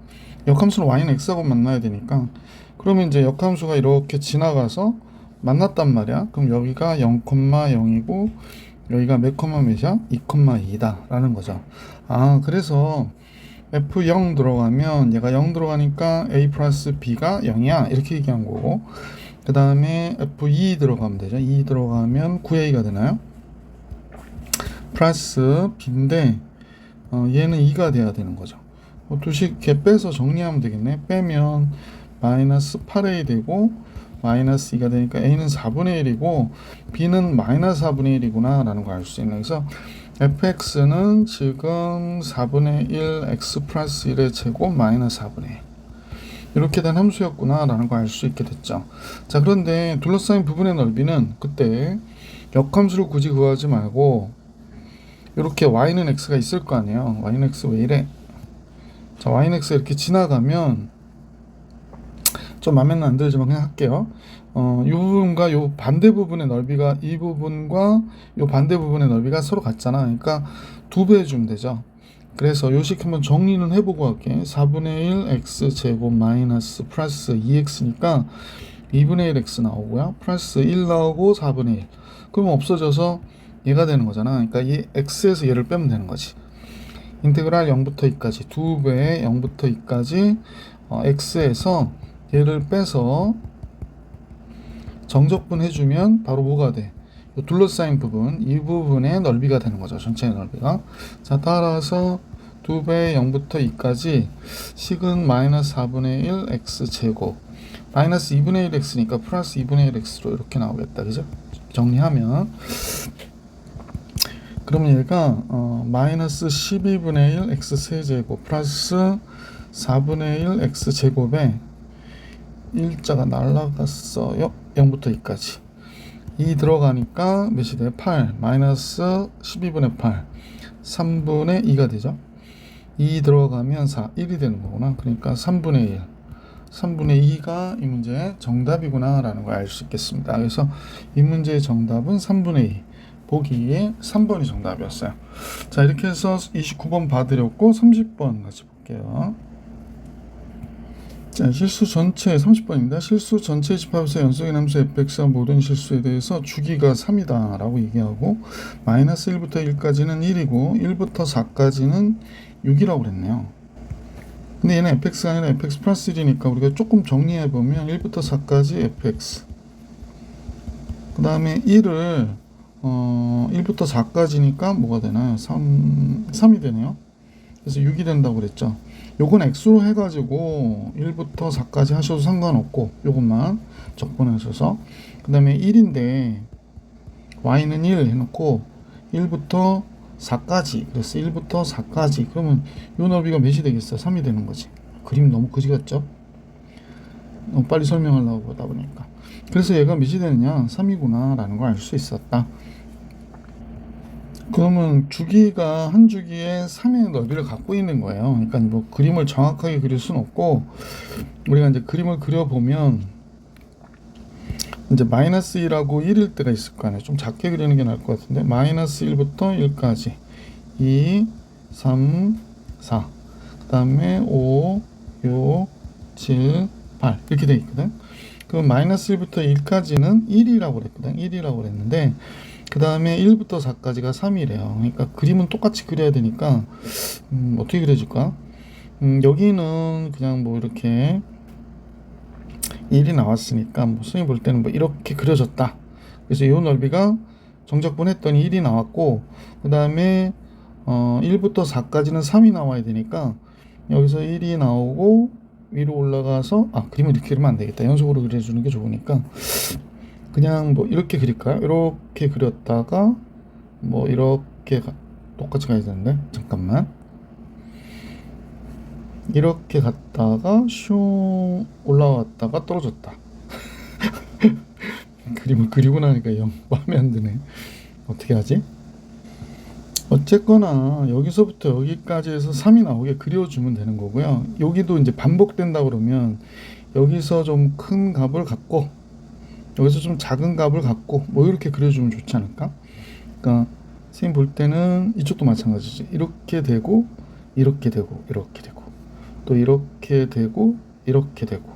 역함수는 y는 x하고 만나야 되니까 그러면 이제 역함수가 이렇게 지나가서 만났단 말이야. 그럼 여기가 0,0이고 여기가 몇 컴마 몇이야? 2,2다 라는 거죠. 그래서 f0 들어가면 얘가 0 들어가니까 a 플러스 b가 0이야 이렇게 얘기한 거고, 그 다음에 f2 들어가면 되죠. 2 들어가면 9a가 되나요? 플러스 b인데 얘는 2가 돼야 되는 거죠. 두식 이렇게 빼서 정리하면 되겠네. 빼면 마이너스 8a 되고 마이너스 2가 되니까 a는 4분의 1이고 b는 마이너스 4분의 1이구나 라는 걸 알 수 있는. 그래서 fx는 지금 4분의 1 x 플러스 1의 제곱 마이너스 4분의 1 이렇게 된 함수였구나 라는 걸 알 수 있게 됐죠. 자, 그런데 둘러싸인 부분의 넓이는 그때 역함수를 굳이 구하지 말고 이렇게 y는 x가 있을 거 아니에요. y는 x 왜 이래? 자, y는 x 이렇게 지나가면 좀 마음에는 안 들지만 그냥 할게요. 이 부분과 이 반대 부분의 넓이가 이 부분과 이 반대 부분의 넓이가 서로 같잖아. 그러니까 2배 해주면 되죠. 그래서 요식 한번 정리는 해보고 할게. 4분의 1 x 제곱 마이너스 플러스 2x니까 2분의 1 x 나오고요. 플러스 1 나오고 4분의 1. 그러면 없어져서 얘가 되는 거잖아. 그러니까 이 x에서 얘를 빼면 되는 거지. 인테그랄 0부터 2까지 2배의 0부터 2까지 x에서 얘를 빼서 정적분 해주면 바로 뭐가 돼? 둘러싸인 부분, 이 부분의 넓이가 되는 거죠. 전체의 넓이가. 자, 따라서 2배 0부터 2까지 식은 마이너스 4분의 1 x 제곱 마이너스 2분의 1 x니까 플러스 2분의 1 x로 이렇게 나오겠다. 그죠? 정리하면 그러면 얘가 마이너스 12분의 1 x 세제곱 플러스 4분의 1 x 제곱에 일자가 날라갔어요. 0부터 2까지 2 들어가니까 몇이 돼? 8 마이너스 12분의 8 3분의 2가 되죠. 2 들어가면 4 1이 되는 거구나. 그러니까 3분의 1 3분의 2가 이 문제의 정답이구나 라는 걸 알 수 있겠습니다. 그래서 이 문제의 정답은 3분의 2 보기 3번이 정답이었어요. 자, 이렇게 해서 29번 봐드렸고 30번 같이 볼게요. 자, 실수 전체 30번입니다. 실수 전체 집합에서 연속인 함수 fx와 모든 실수에 대해서 주기가 3이다 라고 얘기하고 마이너스 1부터 1까지는 1이고 1부터 4까지는 6이라고 그랬네요. 근데 얘는 fx가 아니라 fx 플러스 1이니까 우리가 조금 정리해보면 1부터 4까지 fx 그 다음에 1을 1부터 4까지니까 뭐가 되나요? 3이 되네요. 그래서 6이 된다고 그랬죠. 요건 x로 해가지고 1부터 4까지 하셔도 상관없고 요것만 적분하셔서 그 다음에 1인데 y는 1 해놓고 1부터 4까지, 그래서 1부터 4까지, 그러면 요 넓이가 몇이 되겠어? 3이 되는 거지. 그림 너무 그지 같죠? 너무 빨리 설명하려고 하다 보니까. 그래서 얘가 몇이 되느냐? 3이구나 라는 걸 알 수 있었다. 그러면 주기가 한 주기에 3의 넓이를 갖고 있는 거예요. 그러니까 뭐 그림을 정확하게 그릴 수는 없고, 우리가 이제 그림을 그려보면 이제 마이너스 1하고 1일 때가 있을 거 아니에요. 좀 작게 그리는 게 나을 것 같은데, 마이너스 1부터 1까지 2, 3, 4, 그 다음에 5, 6, 7, 8 이렇게 돼 있거든. 그럼 마이너스 1부터 1까지는 1이라고 그랬거든. 1이라고 그랬는데, 그 다음에 1부터 4까지가 3이래요. 그러니까 그림은 똑같이 그려야 되니까 어떻게 그려줄까? 여기는 그냥 뭐 이렇게 1이 나왔으니까 뭐 선생님 볼 때는 뭐 이렇게 그려졌다. 그래서 이 넓이가 정적분 했더니 1이 나왔고, 그 다음에 1부터 4까지는 3이 나와야 되니까 여기서 1이 나오고 위로 올라가서, 그림을 이렇게 그리면 안 되겠다. 연속으로 그려주는 게 좋으니까 그냥 뭐 이렇게 그릴까요? 이렇게 그렸다가 뭐 이렇게 똑같이 가야 되는데, 잠깐만. 이렇게 갔다가 슝 올라왔다가 떨어졌다. 그림을 그리고 나니까 영 마음에 안 드네. 어떻게 하지? 어쨌거나 여기서부터 여기까지 해서 3이 나오게 그려주면 되는 거고요. 여기도 이제 반복된다 그러면 여기서 좀 큰 값을 갖고 여기서 좀 작은 값을 갖고 뭐 이렇게 그려주면 좋지 않을까? 그러니까 선생님 볼 때는 이쪽도 마찬가지지. 이렇게 되고 이렇게 되고 이렇게 되고 또 이렇게 되고 이렇게 되고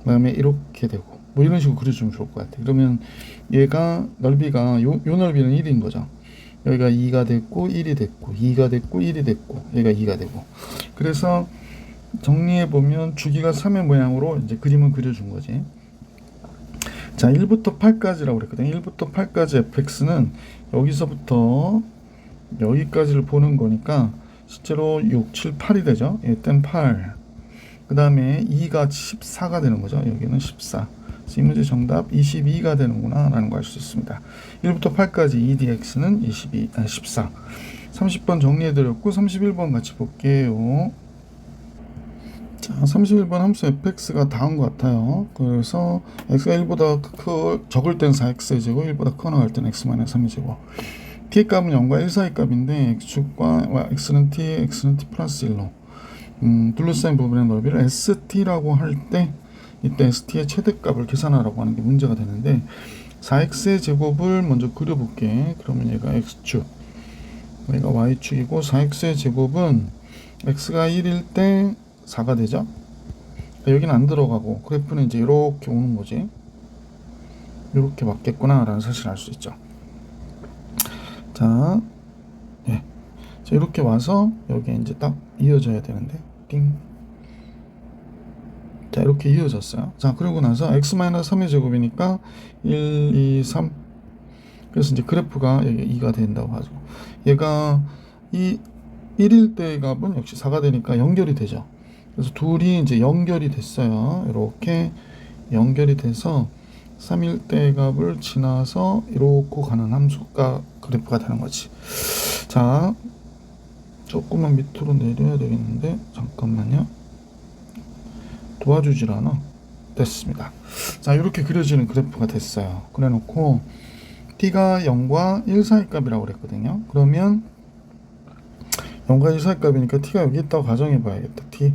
그다음에 이렇게 되고 뭐 이런 식으로 그려주면 좋을 것 같아. 그러면 얘가 넓이가 요 넓이는 1인 거죠. 여기가 2가 됐고 1이 됐고 2가 됐고 1이 됐고 얘가 2가 되고, 그래서 정리해 보면 주기가 3의 모양으로 이제 그림을 그려준 거지. 자, 1부터 8까지라고 그랬거든. 1부터 8까지 fx는 여기서부터 여기까지를 보는 거니까 실제로 6, 7, 8이 되죠. 이땐 8. 그 다음에 2가 14가 되는 거죠. 여기는 14. 그래서 이 문제 정답 22가 되는구나 라는 걸 알 수 있습니다. 1부터 8까지 2dx는 14. 30번 정리해드렸고 31번 같이 볼게요. 자, 31번 함수 fx가 다음 것 같아요. 그래서 x가 1보다 적을 땐 4x의 제곱, 1보다 커 나갈 땐 x-3의 제곱. t 값은 0과 1 사이 값인데 x축과 x는 t, x는 t 플러스 1로 둘러싸인 부분의 넓이를 st라고 할 때 이때 st의 최대값을 계산하라고 하는 게 문제가 되는데, 4x의 제곱을 먼저 그려볼게. 그러면 얘가 x축, 얘가 y축이고 4x의 제곱은 x가 1일 때 4가 되죠. 여기는 안 들어가고 그래프는 이제 이렇게 오는 거지. 이렇게 맞겠구나 라는 사실을 알 수 있죠. 자, 예. 자, 이렇게 와서 여기 이제 딱 이어져야 되는데, 띵. 자, 이렇게 이어졌어요. 자, 그러고 나서 x-3의 제곱이니까 1, 2, 3. 그래서 이제 그래프가 여기 2가 된다고 하죠. 얘가 이 1일 때 값은 역시 4가 되니까 연결이 되죠. 그래서 둘이 이제 연결이 됐어요. 이렇게 연결이 돼서 3일 때 값을 지나서 이렇게 가는 함수가 그래프가 되는 거지. 자, 조금만 밑으로 내려야 되겠는데, 잠깐만요. 도와주질 않아. 됐습니다. 자, 이렇게 그려지는 그래프가 됐어요. 그래 놓고 t가 0과 1 사이 값이라고 그랬거든요. 그러면 0과 1 사이 값이니까 t가 여기 있다고 가정해 봐야겠다. t.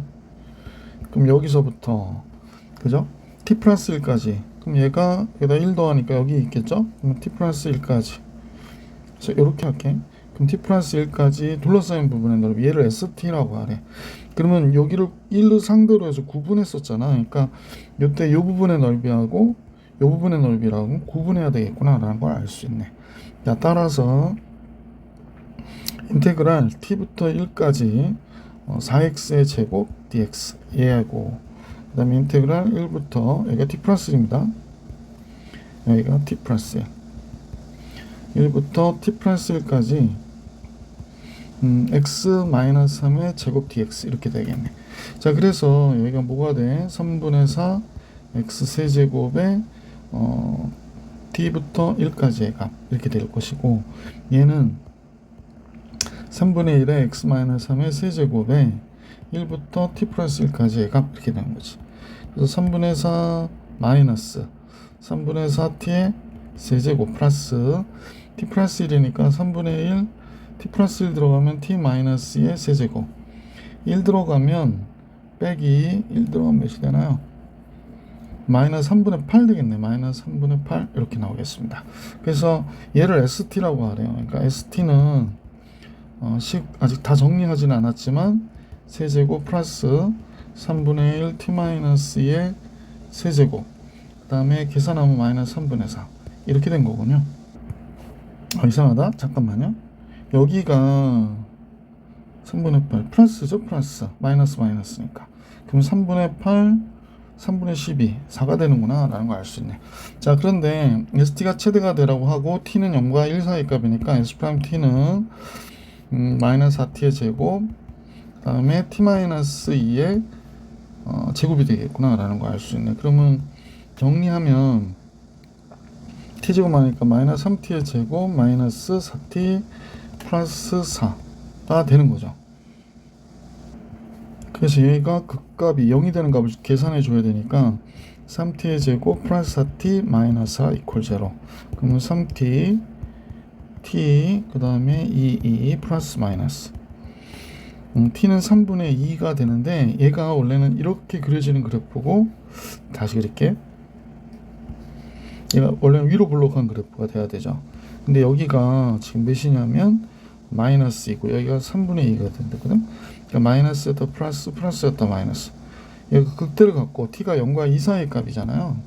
그럼 여기서부터, 그죠? t 플러스 1까지. 그럼 얘가 여기다 1 더하니까 여기 있겠죠? 그럼 t 플러스 1까지. 그래서 이렇게 할게. 그럼 t 플러스 1까지 둘러싸인 부분의 넓이, 얘를 st라고 하래. 그러면 여기를 1로 상대로 해서 구분했었잖아. 그러니까 이때 이 부분의 넓이하고 이 부분의 넓이라고 구분해야 되겠구나 라는 걸 알 수 있네. 자, 따라서 인테그랄 t부터 1까지 4x의 제곱 dx 얘하고, 그 다음에 인테그랄 1부터, 여기가 t 플러스 1입니다. 여기가 t 플러스 1. 1부터 t 플러스 1까지 x-3의 제곱 dx 이렇게 되겠네. 자, 그래서 여기가 뭐가 돼? 3분의 4 x 세제곱에 t부터 1까지의 값 이렇게 될 것이고, 얘는 3분의 1의 x-3의 세제곱에 1부터 t 플러스 1까지의 값 이렇게 되는 거지. 그래서 3분의 4 마이너스 3분의 4t의 세제곱 플러스 t 플러스 1이니까 3분의 1 t 플러스 1 들어가면 t 마이너스의 세제곱, 1 들어가면 빼기 1 들어가면 몇이 되나요? 마이너스 3분의 8 되겠네. 마이너스 3분의 8 이렇게 나오겠습니다. 그래서 얘를 ST라고 하래요. 그러니까 ST는 아직 다 정리하지는 않았지만 세제곱 플러스 3분의 1 t 마이너스의 세제곱, 그 다음에 계산하면 마이너스 3분의 4 이렇게 된 거군요. 이상하다. 잠깐만요. 여기가 3분의 8 플러스죠. 플러스 마이너스 마이너스니까 그럼 3분의 8 3분의 12 4가 되는구나 라는 걸 알 수 있네. 자, 그런데 ST가 최대가 되라고 하고 t는 0과 1 사이 값이니까 S'T는 마이너스 4t의 제곱, 그 다음에 t 마이너스 2의 제곱이 되겠구나 라는 걸 알 수 있네. 그러면 정리하면 t제곱 하니까 마이너스 3t의 제곱 마이너스 4t 플러스 4가 되는 거죠. 그래서 얘가 극값이 0이 되는 값을 계산해 줘야 되니까 3t의 제곱 플러스 4t 마이너스 4 이퀄 0. 그러면 3t t 그 다음에 2 플러스 마이너스 t는 3분의 2가 되는데, 얘가 원래는 이렇게 그려지는 그래프고, 다시 그릴게. 얘가 원래는 위로 블록한 그래프가 돼야 되죠. 근데 여기가 지금 몇이냐면 마이너스이고 여기가 3분의 2가 된다거든. 그러니까 마이너스였다 플러스, 플러스였다 마이너스. 여기가 극대를 갖고 t가 0과 2 사이 값이잖아요.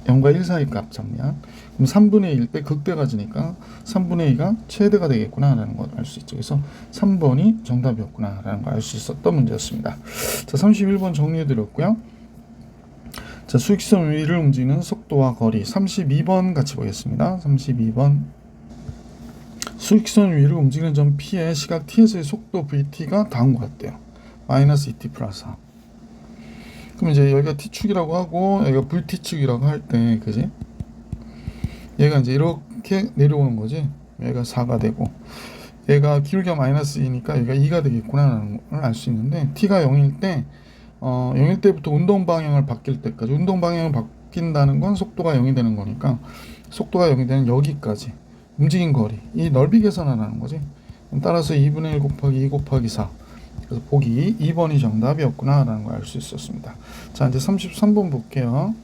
0과 1 사이 값 정리한. 그럼 3분의 1 때 극대가 지니까 3분의 2가 최대가 되겠구나 라는 걸 알 수 있죠. 그래서 3번이 정답이었구나 라는 걸 알 수 있었던 문제였습니다. 자, 31번 정리해 드렸고요. 자, 수직선 위를 움직이는 속도와 거리. 32번 같이 보겠습니다. 32번. 수직선 위를 움직이는 점 P의 시각 T에서의 속도 VT가 다음과 같대요. 마이너스 2T 플러스 4. 그럼 이제 여기가 T축이라고 하고 여기가 VT축이라고 할 때, 그지? 얘가 이제 이렇게 내려오는 거지. 얘가 4가 되고 얘가 기울기가 마이너스 2니까 얘가 2가 되겠구나 라는 걸 알 수 있는데, T가 0일 때 0일 때부터 운동 방향을 바뀔 때까지, 운동 방향을 바뀐다는 건 속도가 0이 되는 거니까 속도가 0이 되는 여기까지 움직인 거리, 이 넓이 계산하라는 거지. 따라서 2분의 1 곱하기 2 곱하기 4. 그래서 보기 2번이 정답이었구나 라는 걸 알 수 있었습니다. 자, 이제 33번 볼게요.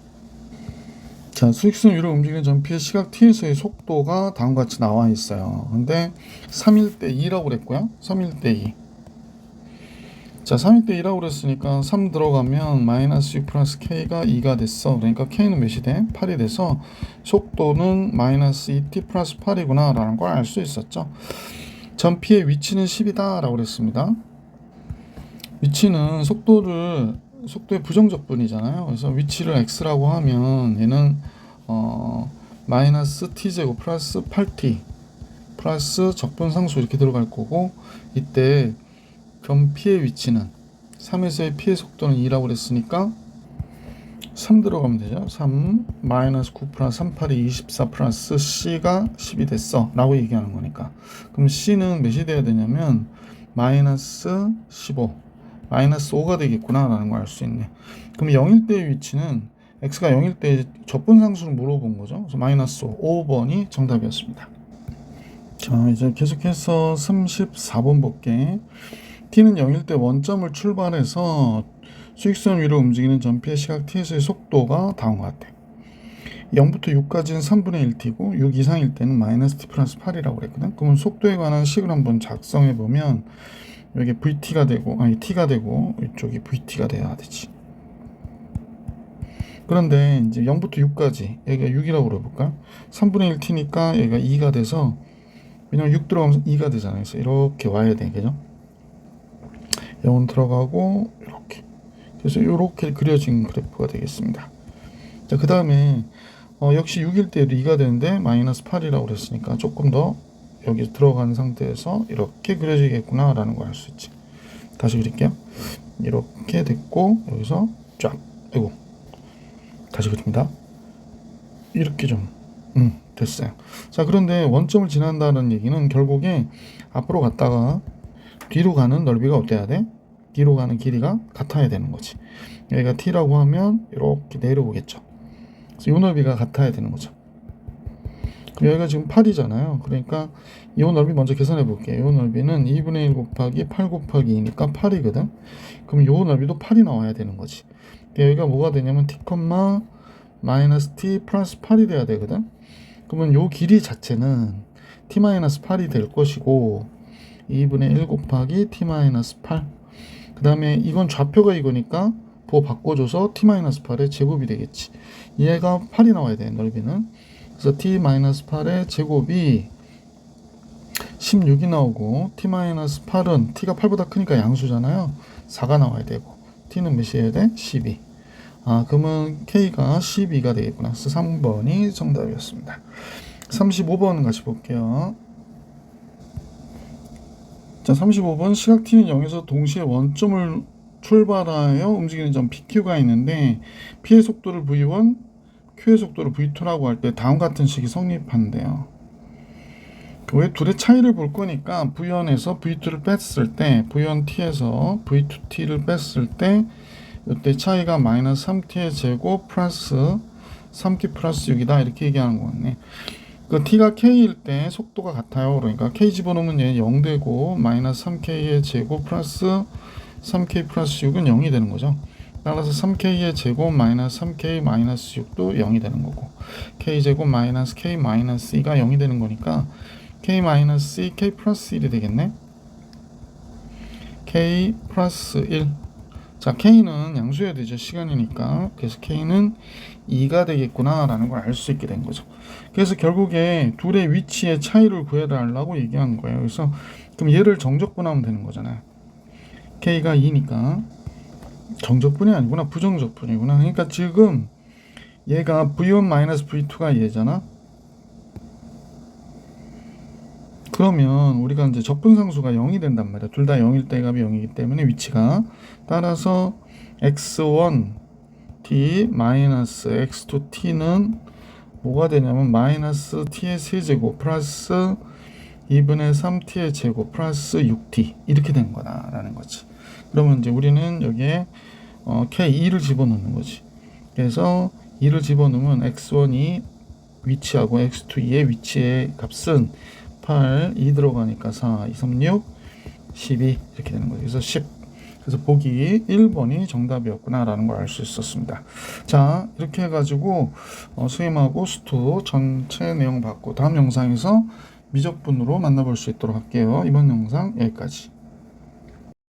자, 수직선 위로 움직이는 점 P의 시각 T에서의 속도가 다음과 같이 나와 있어요. 근데 3일 때 2라고 그랬고요. 3일 때 2. 자, 3일 때 2라고 그랬으니까 3 들어가면 마이너스 6 플러스 K가 2가 됐어. 그러니까 K는 몇이 돼? 8이 돼서 속도는 마이너스 2T 플러스 8이구나 라는 걸 알 수 있었죠. 점 P의 위치는 10이다 라고 그랬습니다. 위치는 속도의 부정적분이잖아요. 그래서 위치를 x라고 하면 얘는 마이너스 t제곱 플러스 8t 플러스 적분상수 이렇게 들어갈 거고, 이때 점 P의 위치는 3에서의 P의 속도는 2라고 그랬으니까 3 들어가면 되죠. 3 마이너스 9 플러스 3, 8이 24 플러스 C가 10이 됐어 라고 얘기하는 거니까, 그럼 C는 몇이 돼야 되냐면 마이너스 15 마이너스 5가 되겠구나 라는 걸 알 수 있네. 그럼 0일 때의 위치는 x가 0일 때 적분상수를 물어본 거죠. 그래서 마이너스 5번이 정답이었습니다. 자, 이제 계속해서 34번 볼게. t는 0일 때 원점을 출발해서 수직선 위로 움직이는 점 P의 시각 T에서의 속도가 다음과 같아. 0부터 6까지는 3분의 1t고 6 이상일 때는 마이너스 t 플러스 8이라고 그랬거든. 그러면 속도에 관한 식을 한번 작성해 보면 여기 VT가 되고, T가 되고 이쪽이 VT가 돼야 되지. 그런데 이제 0부터 6까지 여기가 6이라고 그려볼까? 3분의 1t니까 여기가 2가 돼서, 왜냐면 6 들어가면 2가 되잖아요. 그래서 이렇게 와야 돼, 그죠? 0은 들어가고 이렇게. 그래서 이렇게 그려진 그래프가 되겠습니다. 자, 그 다음에 역시 6일 때 2가 되는데 마이너스 8이라고 그랬으니까 조금 더 여기 들어간 상태에서 이렇게 그려지겠구나 라는 걸 알 수 있지. 다시 그릴게요. 이렇게 됐고 여기서 쫙, 아이고, 다시 그립니다. 이렇게 좀 됐어요. 자, 그런데 원점을 지난다는 얘기는 결국에 앞으로 갔다가 뒤로 가는 넓이가 어때야 돼? 뒤로 가는 길이가 같아야 되는 거지. 여기가 t라고 하면 이렇게 내려오겠죠. 그래서 이 넓이가 같아야 되는 거죠. 그럼 여기가 지금 8이잖아요. 그러니까 이 넓이 먼저 계산해 볼게요. 이 넓이는 2분의 1 곱하기 8 곱하기 2니까 8이거든. 그럼 이 넓이도 8이 나와야 되는 거지. 여기가 뭐가 되냐면 t, 마이너스 t 플러스 8이 돼야 되거든. 그러면 요 길이 자체는 t-8이 될 것이고 2분의 1 곱하기 t-8. 그 다음에 이건 좌표가 이거니까 부호 바꿔줘서 t-8의 제곱이 되겠지. 얘가 8이 나와야 돼, 넓이는. 그래서 t-8의 제곱이 16이 나오고 t-8은 t가 8보다 크니까 양수잖아요. 4가 나와야 되고 t는 몇이어야 돼? 12. 그러면 k가 12가 되겠구나. 그래서 3번이 정답이었습니다. 35번 같이 볼게요. 자, 35번 시각 t는 0에서 동시에 원점을 출발하여 움직이는 점 PQ가 있는데 P의 속도를 V1, Q의 속도를 V2라고 할 때 다음 같은 식이 성립한대요. 왜 둘의 차이를 볼 거니까 V1에서 V2를 뺐을 때 V1T에서 V2T를 뺐을 때 이때 차이가 마이너스 3T의 제곱 플러스 3T 플러스 6이다 이렇게 얘기하는 거 같네. 그 T가 K일 때 속도가 같아요. 그러니까 K 집어넣으면 얘 0 되고 마이너스 3K의 제곱 플러스 3K 플러스 6은 0이 되는 거죠. 따라서 3K의 제곱 마이너스 3K 마이너스 6도 0이 되는 거고 K제곱 마이너스 K 마이너스 2가 0이 되는 거니까 K 마이너스 2, K 플러스 1이 되겠네. K 플러스 1. 자, K는 양수해야 되죠. 시간이니까. 그래서 K는 2가 되겠구나 라는 걸 알 수 있게 된 거죠. 그래서 결국에 둘의 위치의 차이를 구해달라고 얘기한 거예요. 그래서 그럼 얘를 정적분하면 되는 거잖아요. K가 2니까 정적분이 아니구나. 부정적분이구나. 그러니까 지금 얘가 V1-V2가 얘잖아. 그러면 우리가 이제 적분상수가 0이 된단 말이야. 둘 다 0일 때 값이 0이기 때문에 위치가 따라서 x1t 마이너스 x2t는 뭐가 되냐면 마이너스 t의 세제곱 플러스 2분의 3t의 제곱 플러스 6t 이렇게 된 거다라는 거지. 그러면 이제 우리는 여기에 k2를 집어넣는 거지. 그래서 2를 집어넣으면 x1이 위치하고 x2의 위치의 값은 8, 2 들어가니까 4, 2, 3, 6, 12 이렇게 되는 거예요. 그래서 10. 그래서 보기 1번이 정답이었구나 라는 걸 알 수 있었습니다. 자, 이렇게 해가지고 수임하고 수투 전체 내용 봤고 다음 영상에서 미적분으로 만나볼 수 있도록 할게요. 이번 영상 여기까지.